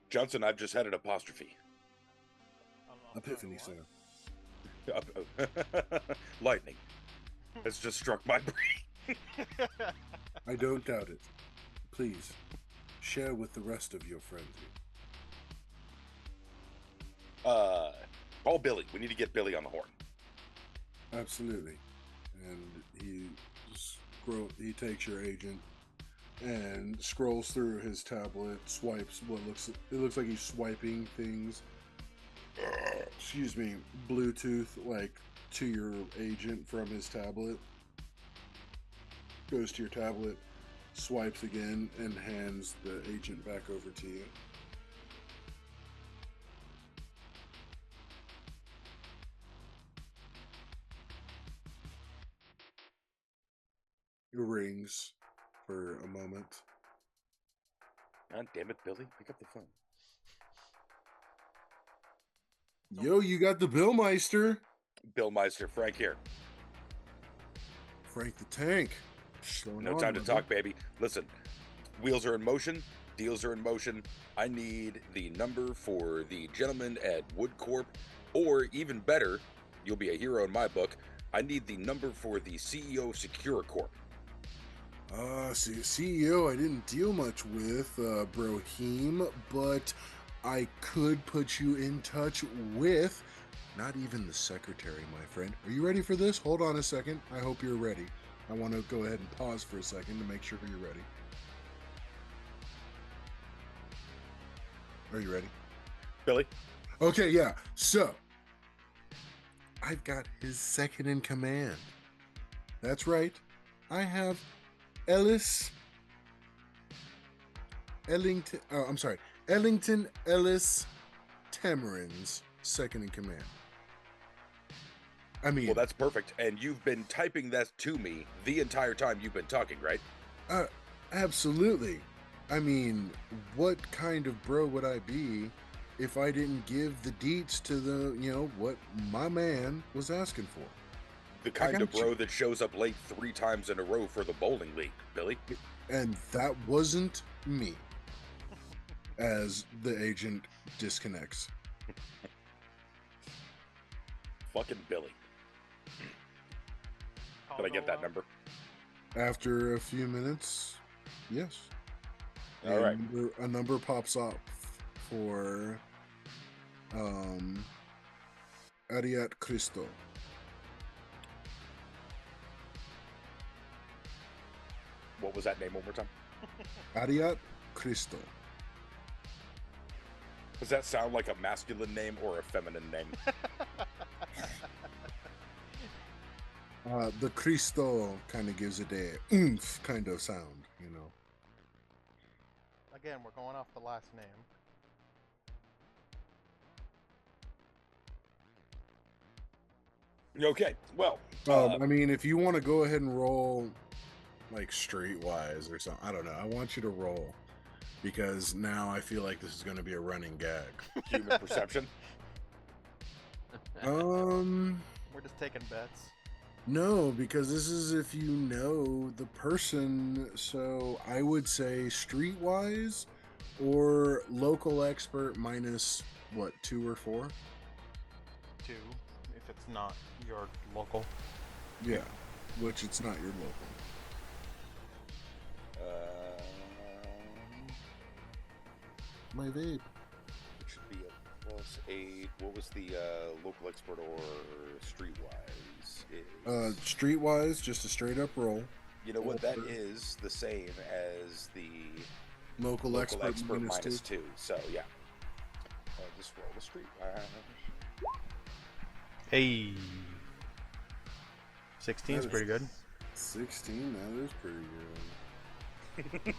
Johnson, I've just had an apostrophe. Epiphany, sir. Lightning has just struck my brain. I don't doubt it. Please, share with the rest of your friends. Call Billy. We need to get Billy on the horn. Absolutely. And he takes your agent and scrolls through his tablet, swipes it looks like he's swiping things. Excuse me, Bluetooth like to your agent from his tablet. Goes to your tablet, swipes again, and hands the agent back over to you. It rings for a moment. God damn it, Billy. Pick up the phone. Yo, you got the Billmeister. Billmeister, Frank here. Frank the Tank. No time to talk, baby. Listen, wheels are in motion. deals are in motion. I need the number for the gentleman at Woodcorp, or even better, you'll be a hero in my book, I need the number for the CEO of SecuriCorp. CEO I didn't deal much with, Brohim, but I could put you in touch with not even the secretary, my friend. Are you ready for this? Hold on a second. I hope you're ready. I want to go ahead and pause for a second to make sure you're ready. Are you ready? Billy? Okay, yeah. So, I've got his second in command. That's right. I have Ellington Ellis Tamarin's second in command. I mean... Well, that's perfect. And you've been typing that to me the entire time you've been talking, right? Absolutely. I mean, what kind of bro would I be if I didn't give the deets to what my man was asking for? The kind of bro that shows up late 3 times in a row for the bowling league, Billy. And that wasn't me, as the agent disconnects. Fucking Billy. Did I get that number? After a few minutes, yes. All right. A number pops up for Ariat Cristo. What was that name one more time? Ariat Cristo. Does that sound like a masculine name or a feminine name? The Cristo kind of gives it a oomph kind of sound, you know. Again, we're going off the last name. Okay, well. I mean, if you want to go ahead and roll, like, streetwise or something, I don't know. I want you to roll, because now I feel like this is going to be a running gag. Human perception? We're just taking bets. No, because this is if you know the person, so I would say streetwise or local expert minus, what, 2 or 4? 2, if it's not your local. Yeah, which it's not your local. My vape. It should be a +8. What was the local expert or streetwise? Streetwise, just a straight up roll. You know what? That is the same as the local expert minus 2. So yeah, just roll the street. Hey, 16 is pretty good. 16, that is pretty good.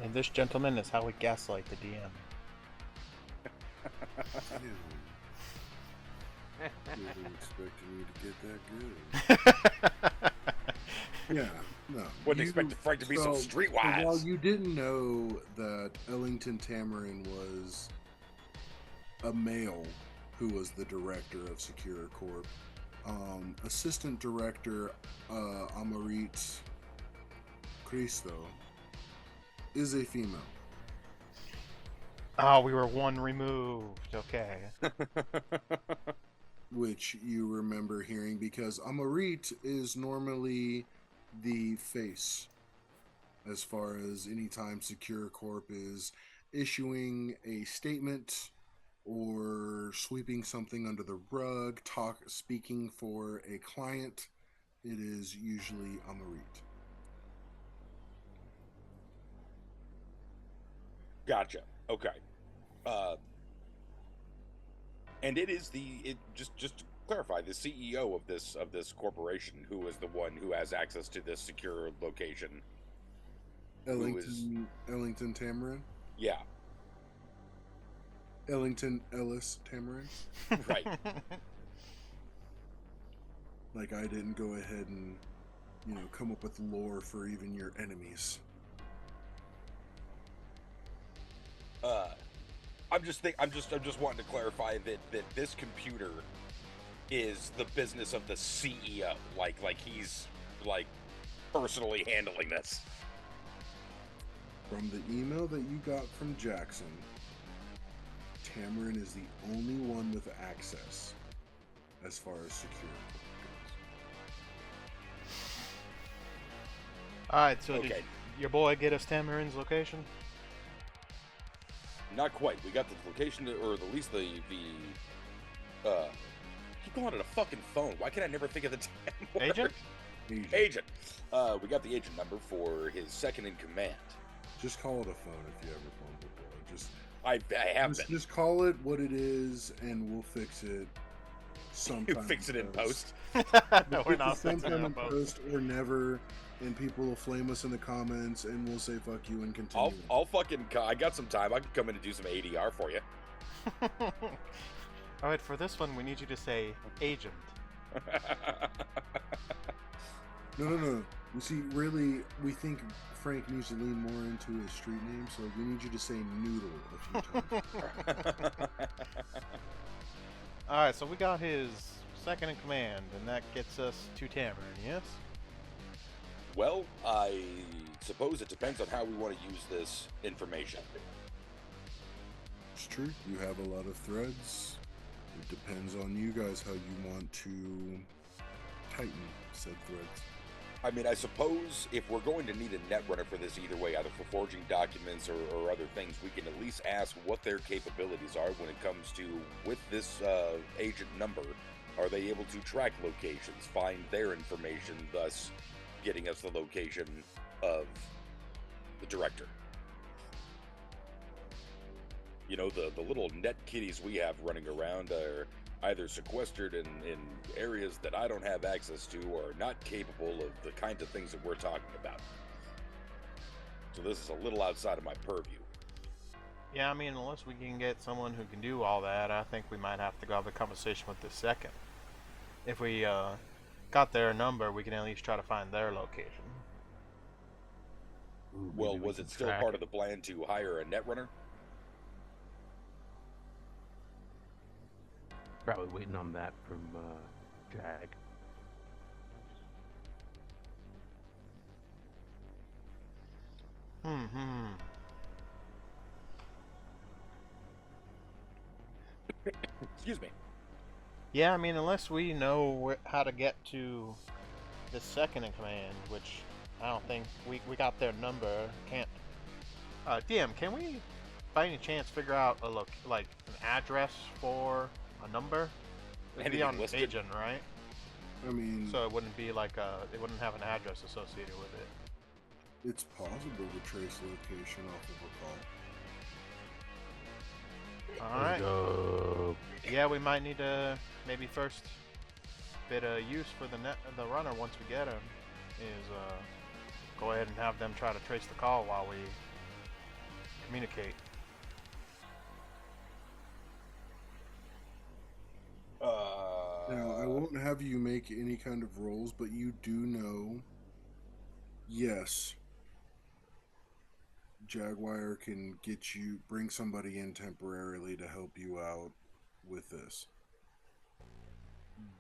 And this, gentleman, is how we gaslight the DM. I wasn't expecting you to get that good. Yeah, no. Wouldn't expect Frank to be so streetwise. While you didn't know that Ellington Tamarin was a male who was the director of SecuriCorp, Assistant Director Amarit Cristo is a female. Oh, we were 1 removed. Okay. Which you remember hearing, because Amarit is normally the face as far as anytime SecuriCorp is issuing a statement or sweeping something under the rug, speaking for a client, it is usually Amarit. Gotcha. Okay. And it is just to clarify, the CEO of this corporation who is the one who has access to this secure location. Ellington Tamarin? Yeah. Ellington Ellis Tamarin? Right. Like I didn't go ahead and, come up with lore for even your enemies. I'm just wanting to clarify that this computer is the business of the CEO. Like he's personally handling this. From the email that you got from Jackson, Tamarin is the only one with access as far as SecuriCorp goes. Alright, so did your boy get us Tamarin's location? Not quite. We got the location, or at least the keep calling it a fucking phone. Why can't I never think of the damn word? Agent? Agent. We got the agent number for his second in command. Just call it a phone if you ever phoned before. Just call it what it is, and we'll fix it sometime. You fix it in post. We're not fixing it in post or never, and people will flame us in the comments, and we'll say fuck you and continue. I'll fucking. I got some time. I can come in and do some ADR for you. All right, for this one, we need you to say agent. No. You see, really, we think Frank needs to lean more into his street name, so we need you to say Noodle a few times. Alright, so we got his second in command, and that gets us to Tamarin, yes? Well, I suppose it depends on how we want to use this information. It's true. You have a lot of threads. It depends on you guys how you want to tighten said threads. I mean, I suppose if we're going to need a netrunner for this either way, either for forging documents or other things, we can at least ask what their capabilities are when it comes to, with this agent number, are they able to track locations, find their information, thus getting us the location of the director. You know, the little net kitties we have running around are either sequestered in areas that I don't have access to or not capable of the kinds of things that we're talking about. So this is a little outside of my purview. Yeah, I mean, unless we can get someone who can do all that, I think we might have to go have a conversation with the second. If we got their number, we can at least try to find their location. Ooh, well, was it still part of the plan to hire a netrunner? Probably waiting on that from Jag. Excuse me. Yeah, I mean, unless we know how to get to the second in command, which I don't think we got their number. Can't. DM, can we, by any chance, figure out like an address for a number? It'd be on listed? agent, right? I mean, So it wouldn't be like it wouldn't have an address associated with it. it's possible to trace location off of a call. All right. Go. Yeah, we might need to maybe first bit of use for the runner once we get him is go ahead and have them try to trace the call while we communicate. Now, I won't have you make any kind of rolls, but you do know, yes, Jaguar can bring somebody in temporarily to help you out with this.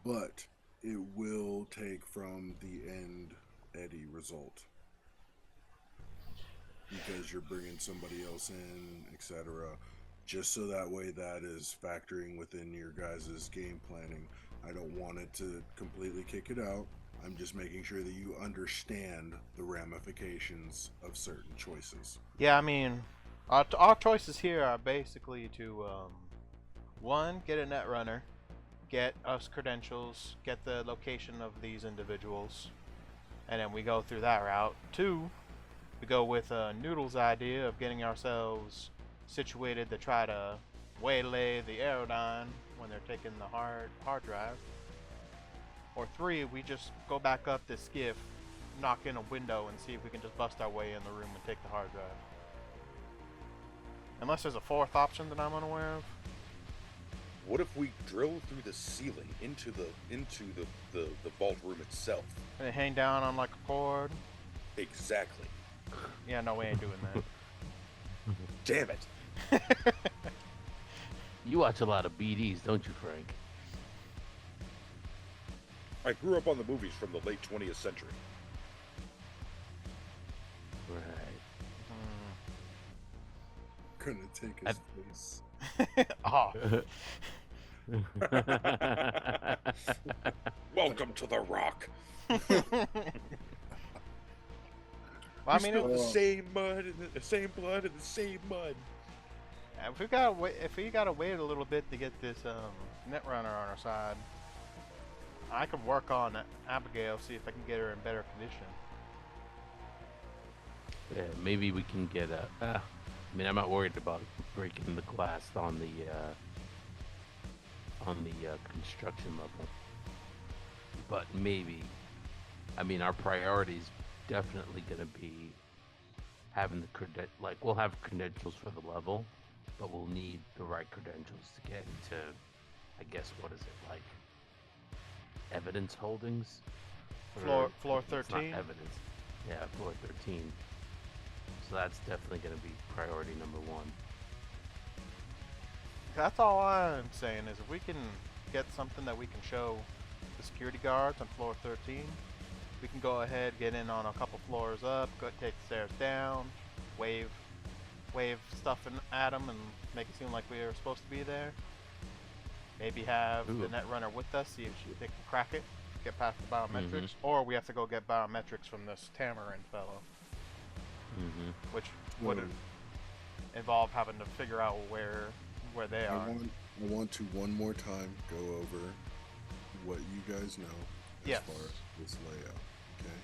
But it will take from the end Eddie result. Because you're bringing somebody else in, etc. Just so that way that is factoring within your guys' game planning. I don't want it to completely kick it out. I'm just making sure that you understand the ramifications of certain choices. Yeah, I mean, our choices here are basically to, one, get a netrunner, get us credentials, get the location of these individuals, and then we go through that route. Two, we go with Noodle's idea of getting ourselves situated to try to waylay the Aerodyne when they're taking the hard drive. Or three, we just go back up this skiff, knock in a window, and see if we can just bust our way in the room and take the hard drive. Unless there's a fourth option that I'm unaware of. What if we drill through the ceiling into the vault room itself? And hang down on like a cord. Exactly. Yeah, no, we ain't doing that. Damn it. You watch a lot of BDs, don't you, Frank? I grew up on the movies from the late 20th century. Right. Gonna take his place. Oh. Welcome to the Rock. Well, I mean, it's the same mud, and the same blood, and the same mud. If we gotta wait a little bit to get this Netrunner on our side, I could work on Abigail, see if I can get her in better condition. Yeah, maybe we can get a. I mean, I'm not worried about breaking the glass on the construction level, but maybe. I mean, our priority's definitely gonna be having the we'll have credentials for the level, but we'll need the right credentials to get into. I guess what is it like? Evidence holdings. Floor 13. It's not evidence. Yeah, floor 13. So that's definitely going to be priority number one. That's all I'm saying is if we can get something that we can show the security guards on floor 13, we can go ahead, get in on a couple floors up, go take the stairs down, wave stuff at them and make it seem like we were supposed to be there. Maybe have the Netrunner with us, see if they can crack it, get past the biometrics, or we have to go get biometrics from this Tamarin fellow. Which would involve having to figure out where they are. I want to one more time go over what you guys know as far as this layout. Okay,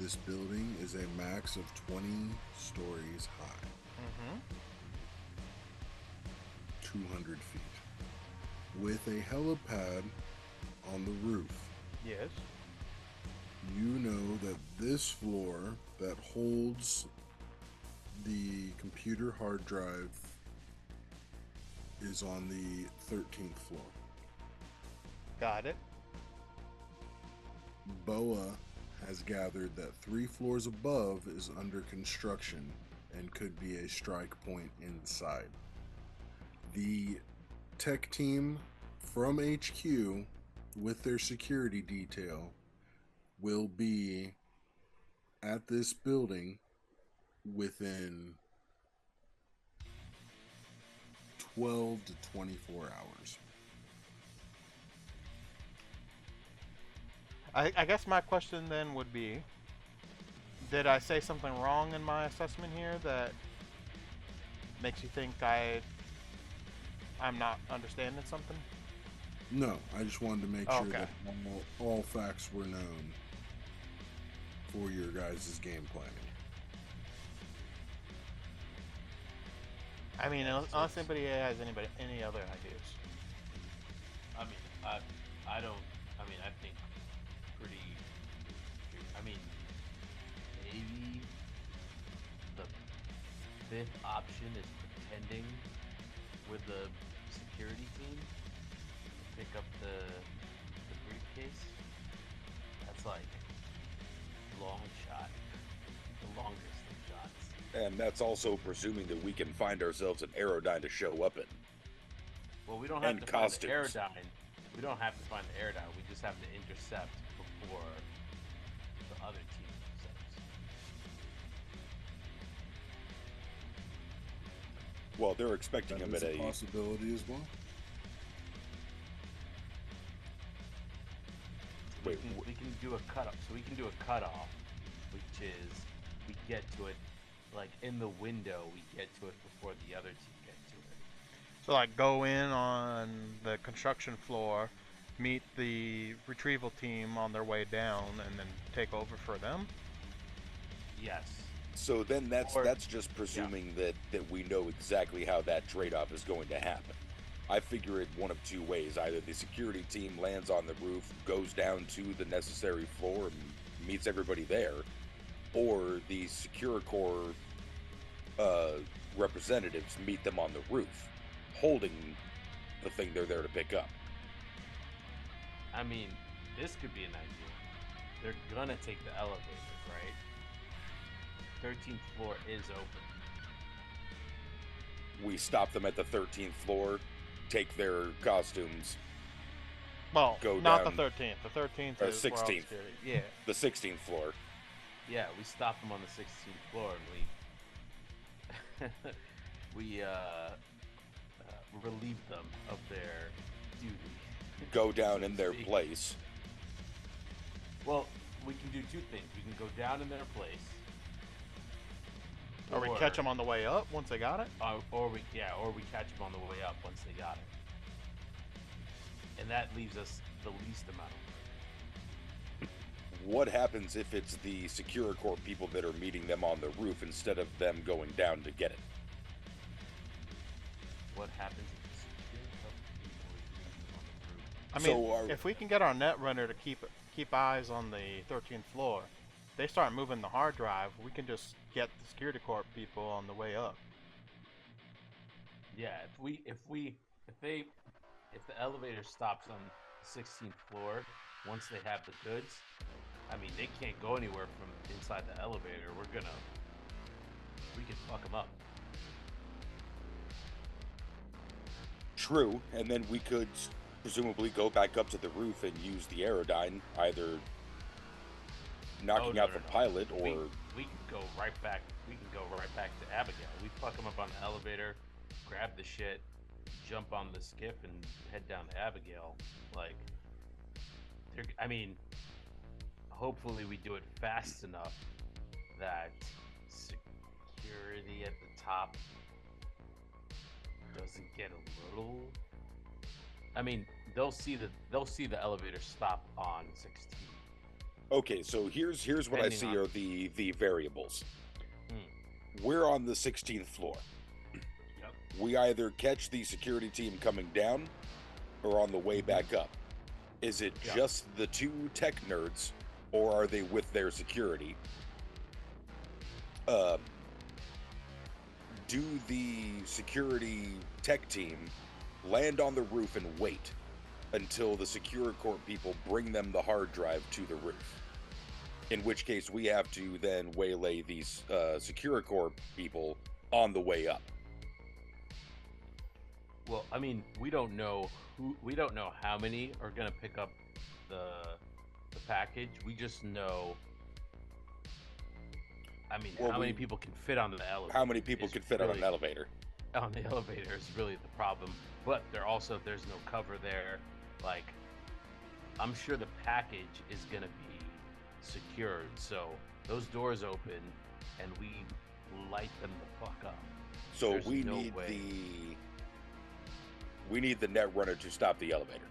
this building is a max of 20 stories high, 200 feet, with a helipad on the roof. Yes. You know that this floor that holds the computer hard drive is on the 13th floor. Got it. BOA has gathered that 3 floors above is under construction and could be a strike point inside. The tech team from HQ with their security detail will be at this building within 12 to 24 hours. I guess my question then would be, did I say something wrong in my assessment here that makes you think I'm not understanding something? No, I just wanted to make sure that all facts were known for your guys' game planning. I mean, unless anybody has any other ideas. I mean, I don't. I mean, I think pretty. I mean, maybe the 5th option is pretending with the security team to pick up the briefcase. That's like long shot, the longest of shots. And that's also presuming that we can find ourselves an Aerodyne to show up in. Well, we don't have to costumes. find the Aerodyne. We don't have to find the Aerodyne. We just have to intercept before the other team intercepts. Well, they're expecting him That at is a possibility as well. Wait, we can do a cutoff. So we can do a cutoff, which is we get to it like in the window. We get to it before the other team get to it. So like go in on the construction floor, meet the retrieval team on their way down, and then take over for them? Yes. So then that's just presuming that we know exactly how that trade-off is going to happen. I figure it one of two ways. Either the security team lands on the roof, goes down to the necessary floor, and meets everybody there, or the SecuriCorp representatives meet them on the roof, holding the thing they're there to pick up. I mean, this could be an idea. They're gonna take the elevator, right? 13th floor is open. We stop them at the 13th floor, take their costumes. Well, go not down, the 13th. The 13th is 16th. Yeah. The 16th floor. Yeah, we stop them on the 16th floor and we we relieve them of their duty. Go down in their place. Well, we can do two things. We can go down in their place. Or we catch them on the way up once they got it? Or we catch them on the way up once they got it. And that leaves us the least amount. What happens if it's the SecuriCorp people that are meeting them on the roof instead of them going down to get it? What happens if the SecuriCorp people are meeting them on the roof? I mean, if we can get our Netrunner to keep eyes on the 13th floor, they start moving the hard drive, we can just get the SecuriCorp people on the way up. Yeah, if the elevator stops on the 16th floor, once they have the goods, I mean, they can't go anywhere from inside the elevator. We can fuck them up. True, and then we could presumably go back up to the roof and use the Aerodyne, either knocking out the pilot or... We can go right back. We can go right back to Abigail. We fuck them up on the elevator, grab the shit, jump on the skiff, and head down to Abigail. Like, I mean, hopefully we do it fast enough that security at the top doesn't get a little. I mean, they'll see the elevator stop on 16. Okay, so here's what I see are the variables. We're on the 16th floor. Yep. We either catch the security team coming down or on the way back up. Is it just the two tech nerds, or are they with their security? Do the security tech team land on the roof and wait until the SecuriCorp people bring them the hard drive to the roof? In which case we have to then waylay these SecuriCorp people on the way up. Well, I mean, we don't know how many are gonna pick up the package. We just know. I mean, how many people can fit on the elevator? How many people can fit on an elevator? On the elevator is really the problem. But there's no cover there. Like, I'm sure the package is gonna be secured, so those doors open and we light them the fuck up. So we need the Netrunner to stop the elevator.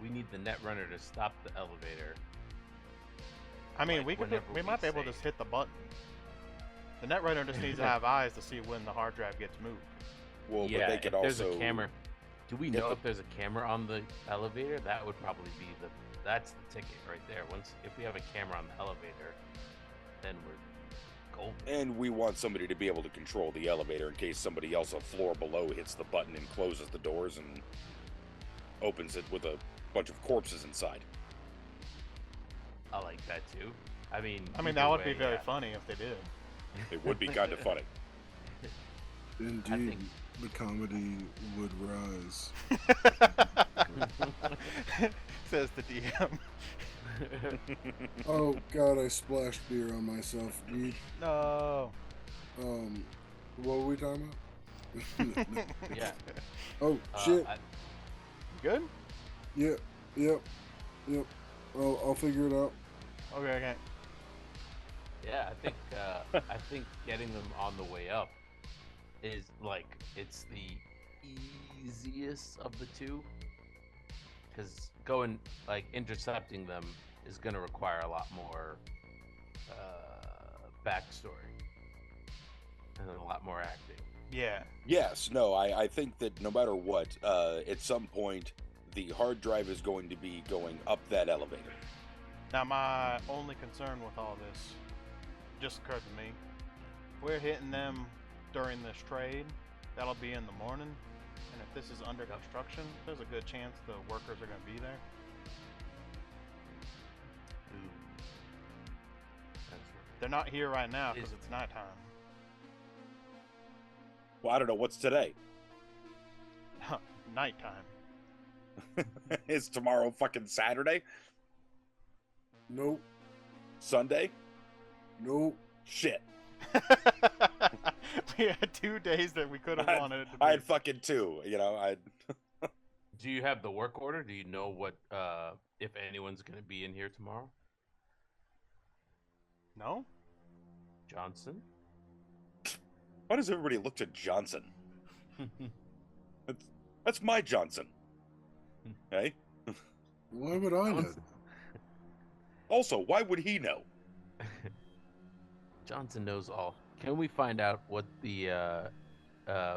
We need the Netrunner to stop the elevator. I mean, we might be able to just hit the button. The Netrunner just needs to have eyes to see when the hard drive gets moved. Well, yeah, but they could if also... there's a camera. Do we know if there's a camera on the elevator? That would probably be that's the ticket right there. If we have a camera on the elevator, then we're golden. And we want somebody to be able to control the elevator in case somebody else a floor below hits the button and closes the doors and opens it with a bunch of corpses inside. I like that too. I mean, that would be very funny if they did. It would be kind of funny. Indeed, the comedy would rise. Says the DM. Oh God, I splashed beer on myself. No. What were we talking about? Yeah. Oh shit. Good? Yep. I'll figure it out. Okay. Yeah, I think getting them on the way up is it's the easiest of the two, because intercepting them is going to require a lot more backstory and a lot more acting. Yeah. Yes, no, I think that no matter what, at some point the hard drive is going to be going up that elevator. Now, my only concern with all this just occurred to me. If we're hitting them during this trade, that'll be in the morning. And if this is under construction, there's a good chance the workers are going to be there. They're not here right now because it's nighttime. Well, I don't know. What's today? Nighttime. Is tomorrow fucking Saturday? Nope. Sunday? Nope. Shit. We had 2 days that we could have wanted it to be. I had fucking 2. You know, Do you have the work order? Do you know what if anyone's gonna be in here tomorrow? No. Johnson? Why does everybody look to Johnson? That's my Johnson. Hey? Why would I know? Also, why would he know? Johnson knows all. Can we find out what the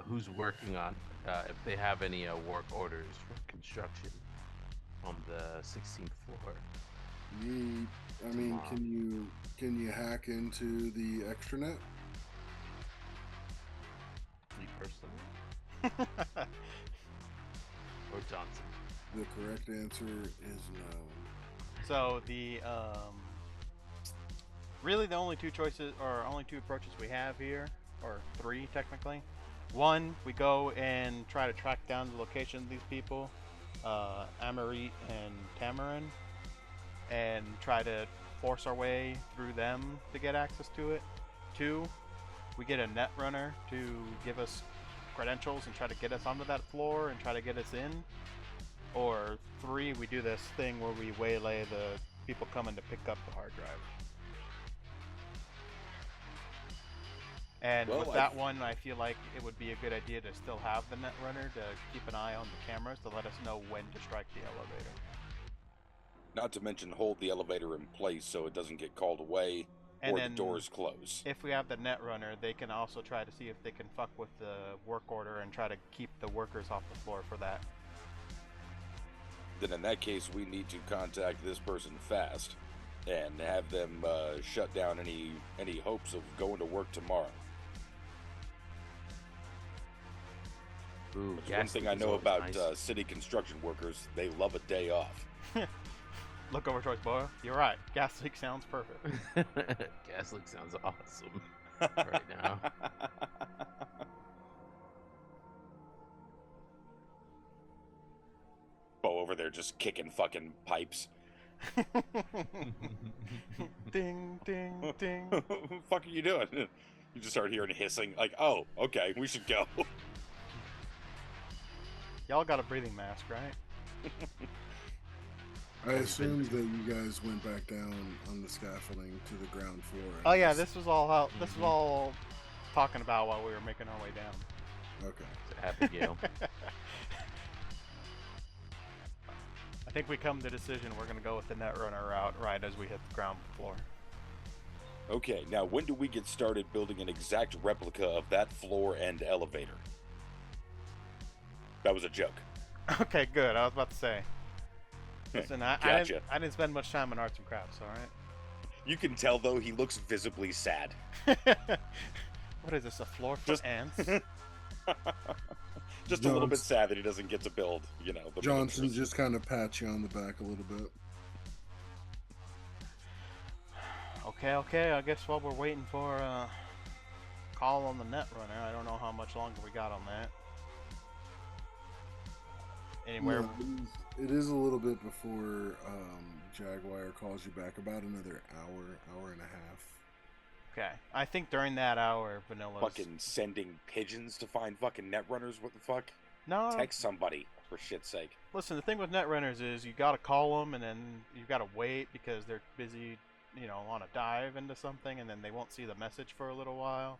who's working on if they have any work orders for construction on the 16th floor? I mean, can you hack into the extranet? Me personally? Or Johnson? The correct answer is no. So the really the only 2 choices, or only 2 approaches we have here, or 3 technically. One, we go and try to track down the location of these people, Amarit and Tamarin, and try to force our way through them to get access to it. 2, we get a net runner to give us credentials and try to get us onto that floor and try to get us in. Or 3, we do this thing where we waylay the people coming to pick up the hard drive. And with that one, I feel like it would be a good idea to still have the net runner to keep an eye on the cameras to let us know when to strike the elevator. Not to mention hold the elevator in place so it doesn't get called away And or then the doors close. If we have the net runner, they can also try to see if they can fuck with the work order and try to keep the workers off the floor for that. Then in that case, we need to contact this person fast and have them shut down any hopes of going to work tomorrow. Ooh, One thing I know about city construction workers, they love a day off. Look over choice, boy. You're right. Gas leak sounds perfect. Gas leak sounds awesome right now. Bo over there just kicking fucking pipes. Ding, ding, ding. What the fuck are you doing? You just start hearing hissing, like, oh, okay, we should go. Y'all got a breathing mask, right? I assumed that you guys went back down on the scaffolding to the ground floor. Oh yeah, this was all how this was all talking about while we were making our way down. Okay. Abigail. I think we come to the decision we're gonna go with the Netrunner route right as we hit the ground floor. Okay, now when do we get started building an exact replica of that floor and elevator? That was a joke. Okay, good. I was about to say. Listen, Gotcha. I didn't spend much time in arts and crafts, alright? You can tell, though, he looks visibly sad. What is this, a floor for ants? Just a little bit sad that he doesn't get to build, you know. The Johnson miniatures. just kind of pats you on the back a little bit. Okay, I guess while we're waiting for a call on the Netrunner, I don't know how much longer we got on that. Anywhere? Yeah, it is a little bit before Jaguar calls you back, about another hour and a half. Okay, I think during that hour, Vanilla's... Fucking sending pigeons to find fucking netrunners, what the fuck? No. Text somebody, for shit's sake. Listen, the thing with Netrunners is you gotta call them and then you gotta wait because they're busy, you know, on a dive into something, and then they won't see the message for a little while.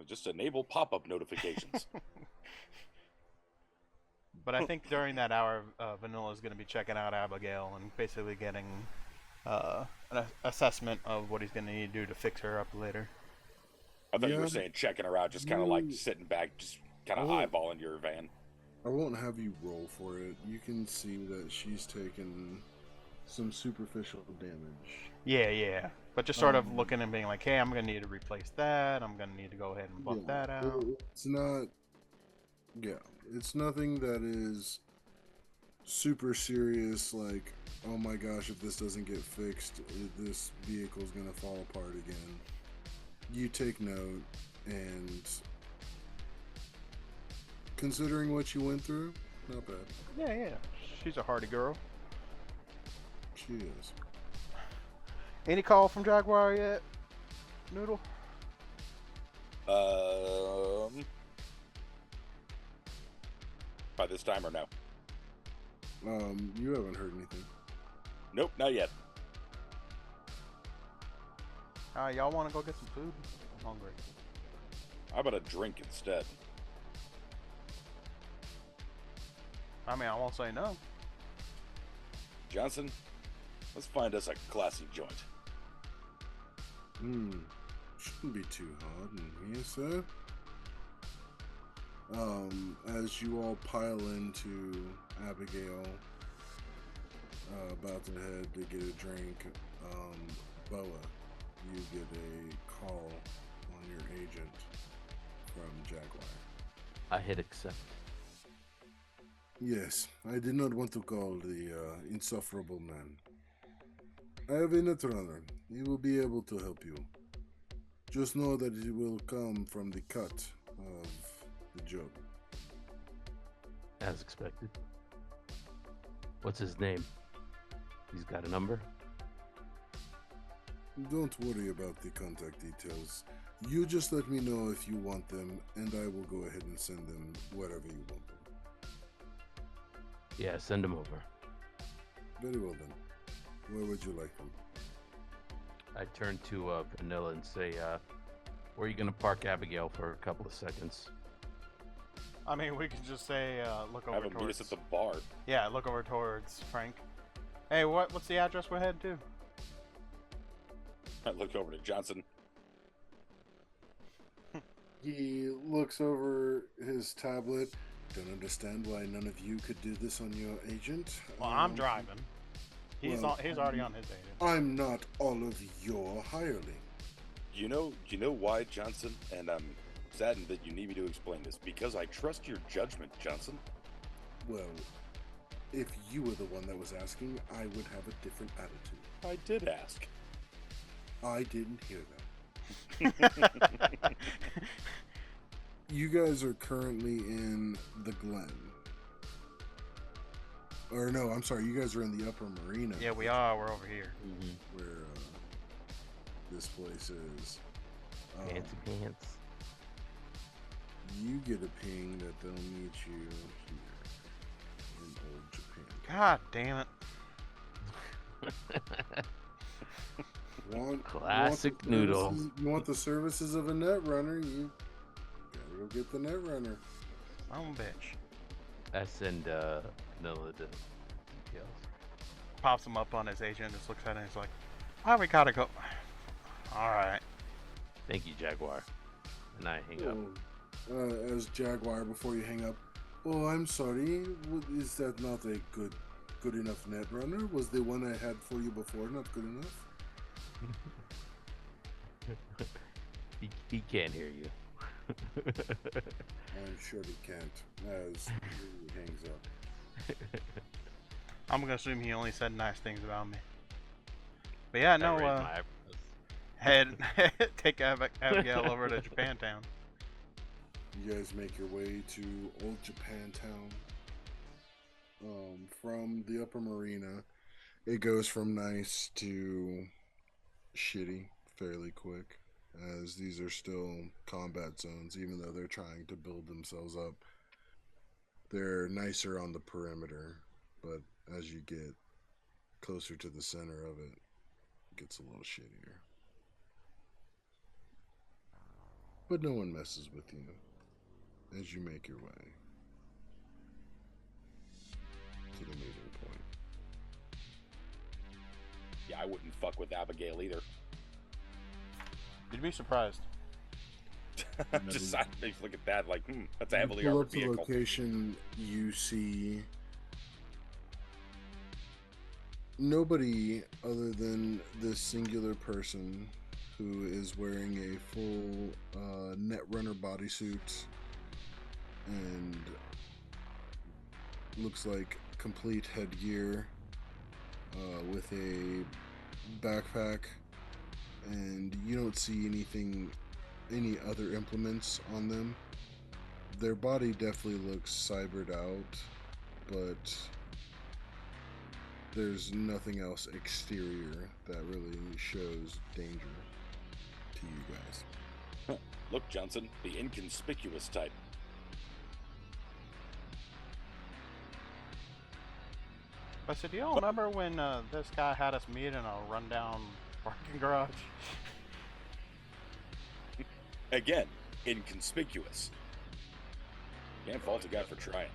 Just enable pop-up notifications. But I think during that hour, Vanilla's going to be checking out Abigail and basically getting an assessment of what he's going to need to do to fix her up later. I thought you were saying checking her out, just kind of like sitting back, just kind of eyeballing your van. I won't have you roll for it. You can see that she's taken some superficial damage. Yeah. But just sort of looking and being like, hey, I'm going to need to replace that. I'm going to need to go ahead and bump that out. It's not... Yeah. It's nothing that is super serious, like, oh my gosh, if this doesn't get fixed, this vehicle's gonna fall apart again. You take note, and considering what you went through, not bad. Yeah. She's a hardy girl. She is. Any call from Jaguar yet, Noodle? By this time or no? You haven't heard anything. Nope, not yet. Y'all want to go get some food? I'm hungry. How about a drink instead? I mean, I won't say no. Johnson, let's find us a classy joint. Shouldn't be too hot in here, sir. As you all pile into Abigail, about to head to get a drink, Boa, you get a call on your agent from Jaguar. I hit accept. Yes, I did not want to call the insufferable man. I have a netrunner. He will be able to help you. Just know that he will come from the cut of the job. As expected. What's his name? He's got a number? Don't worry about the contact details. You just let me know if you want them, and I will go ahead and send them wherever you want them. Yeah, send him over. Very well then. Where would you like them? I turn to Vanilla and say, where are you going to park Abigail for a couple of seconds? I mean, we could just say, look over Have him meet towards... us at the bar. Yeah, look over towards Frank. Hey, what's the address we're headed to? I look over to Johnson. He looks over his tablet. Don't understand why none of you could do this on your agent. Well, I'm driving. He's already on his agent. I'm not all of your hireling. You know why, Johnson? And I'm saddened that you need me to explain this. Because I trust your judgment, Johnson. Well, if you were the one that was asking, I would have a different attitude. I did ask. I didn't hear that. You guys are currently in the Glen. Or no, I'm sorry, you guys are in the Upper Marina. Yeah, we are. We're over here. Where this place is. Fancy pants. You get a ping that they'll meet you here in Old Japan. God damn it. Classic noodle. You want the services of a netrunner, you gotta go get the netrunner. Son of a bitch. I send Vanilla the details. Pops him up on his agent, just looks at it and he's like, oh, we gotta go. Alright. Thank you, Jaguar. And I hang up. As Jaguar, before you hang up, oh, I'm sorry, is that not a good enough netrunner? Was the one I had for you before not good enough? he can't hear you. I'm sure he can't, as he hangs up. I'm gonna assume he only said nice things about me. But yeah, no, take Abigail over to Japantown. You guys make your way to Old Japantown. From the Upper Marina, it goes from nice to shitty fairly quick, as these are still combat zones, even though they're trying to build themselves up. They're nicer on the perimeter, but as you get closer to the center of it, it gets a little shittier. But no one messes with you as you make your way to the meeting point. Yeah, I wouldn't fuck with Abigail either. You'd be surprised. Just side face look at that like, that's a heavily Pull armored up the vehicle. location, you see nobody other than this singular person who is wearing a full Netrunner bodysuit and looks like complete headgear with a backpack, and you don't see any other implements on them. Their body definitely looks cybered out, but there's nothing else exterior that really shows danger to you guys. Look, Johnson, the inconspicuous type. But so do y'all remember when this guy had us meet in a rundown parking garage? Again, inconspicuous. Can't fault a guy for trying.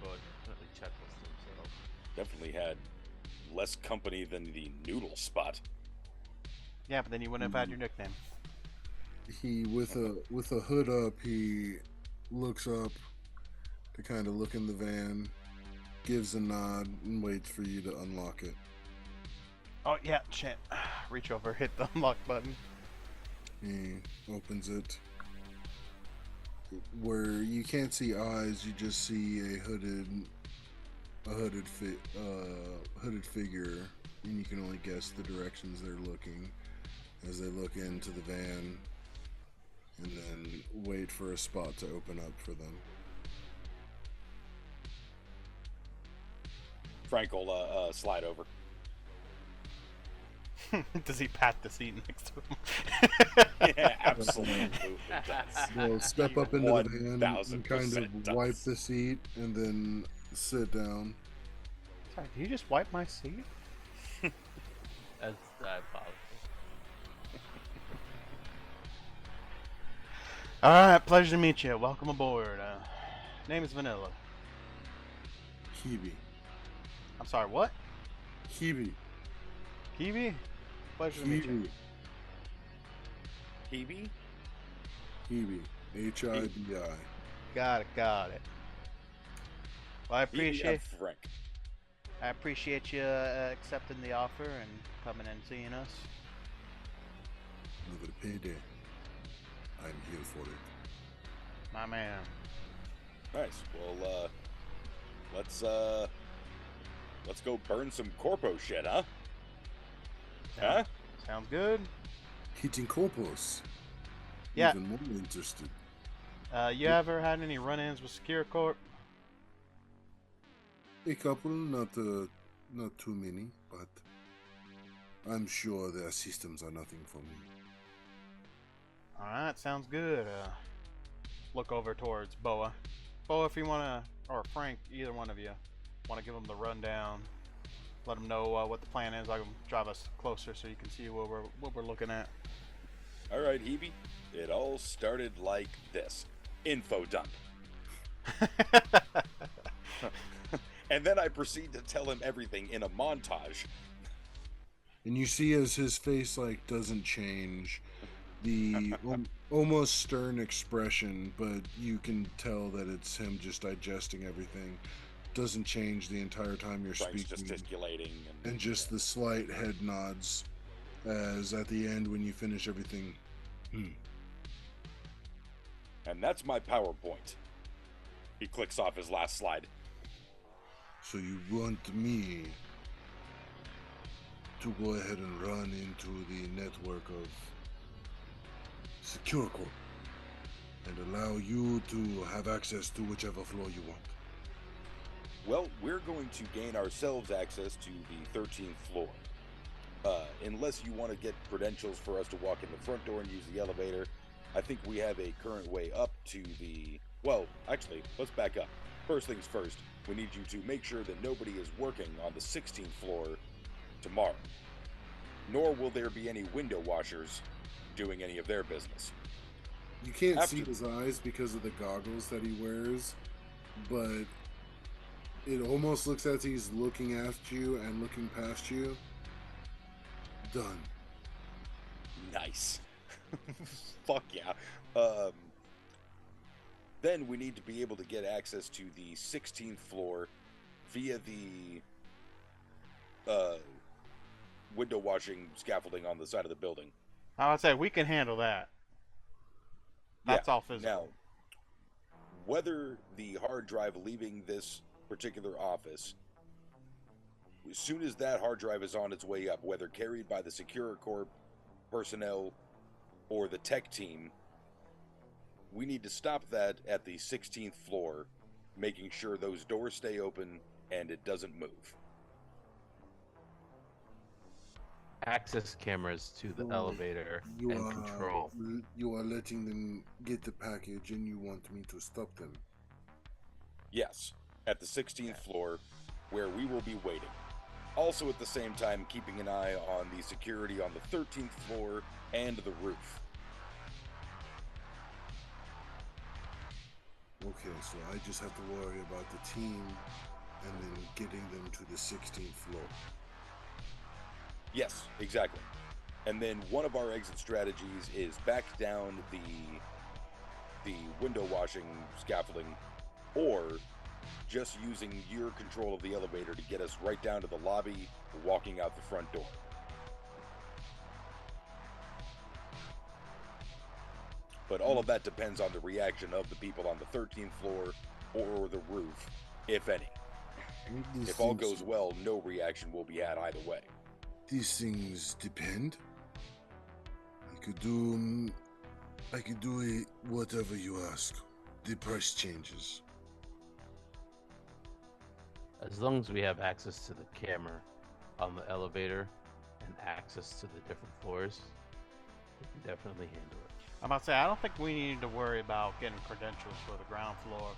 Well, definitely checklisted himself. Definitely had less company than the noodle spot. Yeah, but then you wouldn't have had your nickname. He with a hood up, he looks up to kind of look in the van, gives a nod, and waits for you to unlock it. Oh yeah, shit. Reach over, hit the unlock button. He opens it. Where you can't see eyes, you just see a hooded figure, and you can only guess the directions they're looking as they look into the van, and then wait for a spot to open up for them. Frank will slide over. Does he pat the seat next to him? Yeah, absolutely does. They'll step up into the van and kind of does. wipe the seat and then sit down. Sorry, did you just wipe my seat? I apologize. Alright, pleasure to meet you. Welcome aboard. Name is Vanilla. Kiwi. I'm sorry, what? Kiwi. Kiwi? Pleasure to meet you. Kiwi. Kiwi? Kiwi. Hibi. Got it. Well, I appreciate Frank. you accepting the offer and coming and seeing us. Over the payday. I'm here for it. My man. Nice. Well, let's go burn some corpo shit, huh? Huh? Sounds good. Hitting corpus. Yeah. Even more interested. You ever had any run-ins with SecuriCorp? A couple, not too many, but I'm sure their systems are nothing for me. Alright, sounds good. Look over towards Boa. Boa, if you wanna, or Frank, either one of you, wanna give them the rundown, let them know what the plan is. I can drive us closer so you can see what we're looking at. All right, Hebe. It all started like this. Info dump. And then I proceed to tell him everything in a montage. And you see as his face doesn't change, the almost stern expression, but you can tell that it's him just digesting everything. Doesn't change the entire time you're Frank's speaking. gesticulating and just the slight head nods as at the end when you finish everything. And that's my PowerPoint. He clicks off his last slide. So you want me to go ahead and run into the network of SecuriCorp and allow you to have access to whichever floor you want? Well, we're going to gain ourselves access to the 13th floor. Unless you want to get credentials for us to walk in the front door and use the elevator, I think we have a current way up to the... Well, actually, let's back up. First things first, we need you to make sure that nobody is working on the 16th floor tomorrow. Nor will there be any window washers doing any of their business. You can't see his eyes because of the goggles that he wears, but it almost looks as he's looking at you and looking past you. Done. Nice. Fuck yeah. Then we need to be able to get access to the 16th floor via the window washing scaffolding on the side of the building. I would say we can handle that. That's all physical. Now, whether the hard drive leaving this particular office, as soon as that hard drive is on its way up, whether carried by the SecuriCorp personnel or the tech team, we need to stop that at the 16th floor, making sure those doors stay open and it doesn't move. access cameras to the elevator and control. You are letting them get the package, and you want me to stop them? Yes, at the 16th floor, where we will be waiting. Also at the same time, keeping an eye on the security on the 13th floor and the roof. Okay, so I just have to worry about the team and then getting them to the 16th floor. Yes, exactly. And then one of our exit strategies is back down the window washing scaffolding, or just using your control of the elevator to get us right down to the lobby, walking out the front door. But all of that depends on the reaction of the people on the 13th floor or the roof, if any. If all goes well, no reaction will be had either way. These things depend. I could do it whatever you ask. The price changes. As long as we have access to the camera on the elevator and access to the different floors, we can definitely handle it. I'm about to say, I don't think we need to worry about getting credentials for the ground floor.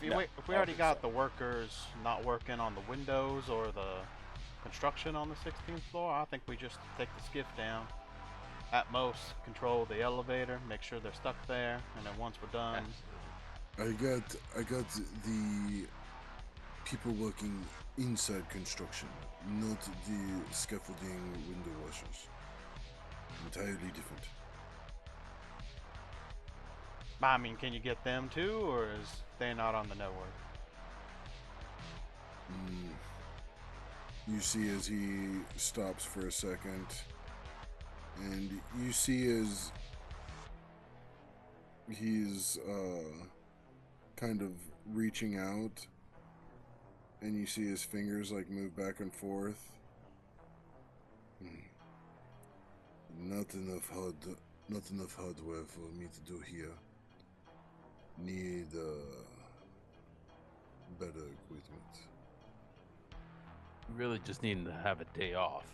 If we already got the workers not working on the windows or the construction on the 16th floor, I think we just take the skiff down. At most, control the elevator, make sure they're stuck there, and then once we're done... I got the people working inside construction, not the scaffolding window washers. Entirely different. I mean, can you get them too, or is they not on the network? You see as he stops for a second, and you see as he's kind of reaching out, and you see his fingers like move back and forth. Not enough hardware for me to do here. Need better equipment. Really just needing to have a day off.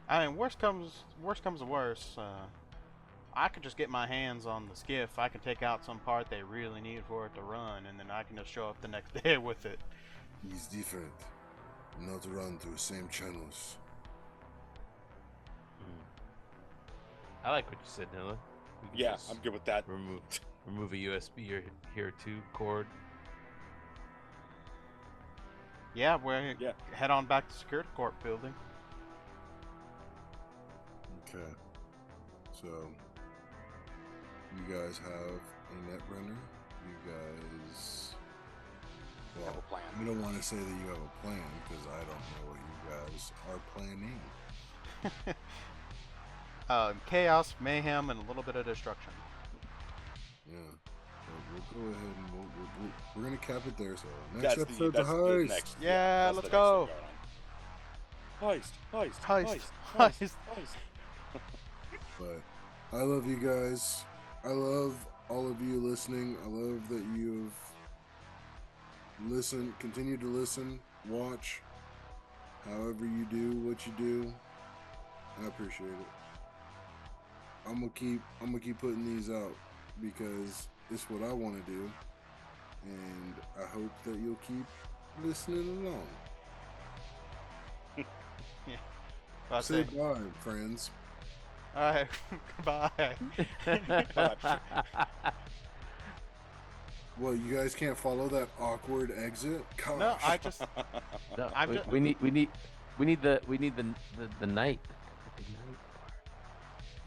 I mean, worst comes to worst, I could just get my hands on the skiff. I can take out some part they really need for it to run, and then I can just show up the next day with it. He's different. Not run through the same channels. I like what you said, Nilla. Yeah, I'm good with that. Remove a USB here too cord. Yeah, head on back to SecuriCorp building. Okay. So, you guys have a net runner. You guys... Well, have a plan. We don't want to say that you have a plan, because I don't know what you guys are planning. Chaos, mayhem, and a little bit of destruction. Yeah. So we'll go ahead and we're going to cap it there. So, next That's episode, the the heist. next, yeah, let's go. Heist. But I love you guys. I love all of you listening. I love that you've listened, continue to listen, watch, however you do what you do. I appreciate it. I'm gonna keep putting these out because it's what I want to do, and I hope that you'll keep listening along. Yeah. Say bye, friends. All right, goodbye. Well, you guys can't follow that awkward exit? Gosh. No, I just. No, we need the night.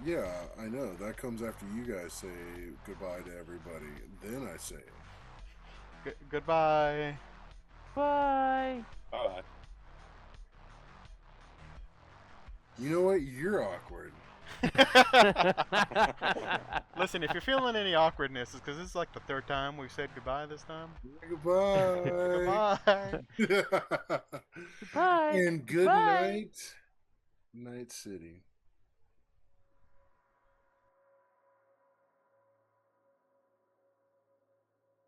Yeah, I know. That comes after you guys say goodbye to everybody. Then I say it. Goodbye. Bye. Bye. You know what? You're awkward. Listen, if you're feeling any awkwardness, it's because this is like the third time we've said goodbye this time. Goodbye. Goodbye. Goodbye. And good night, Night City.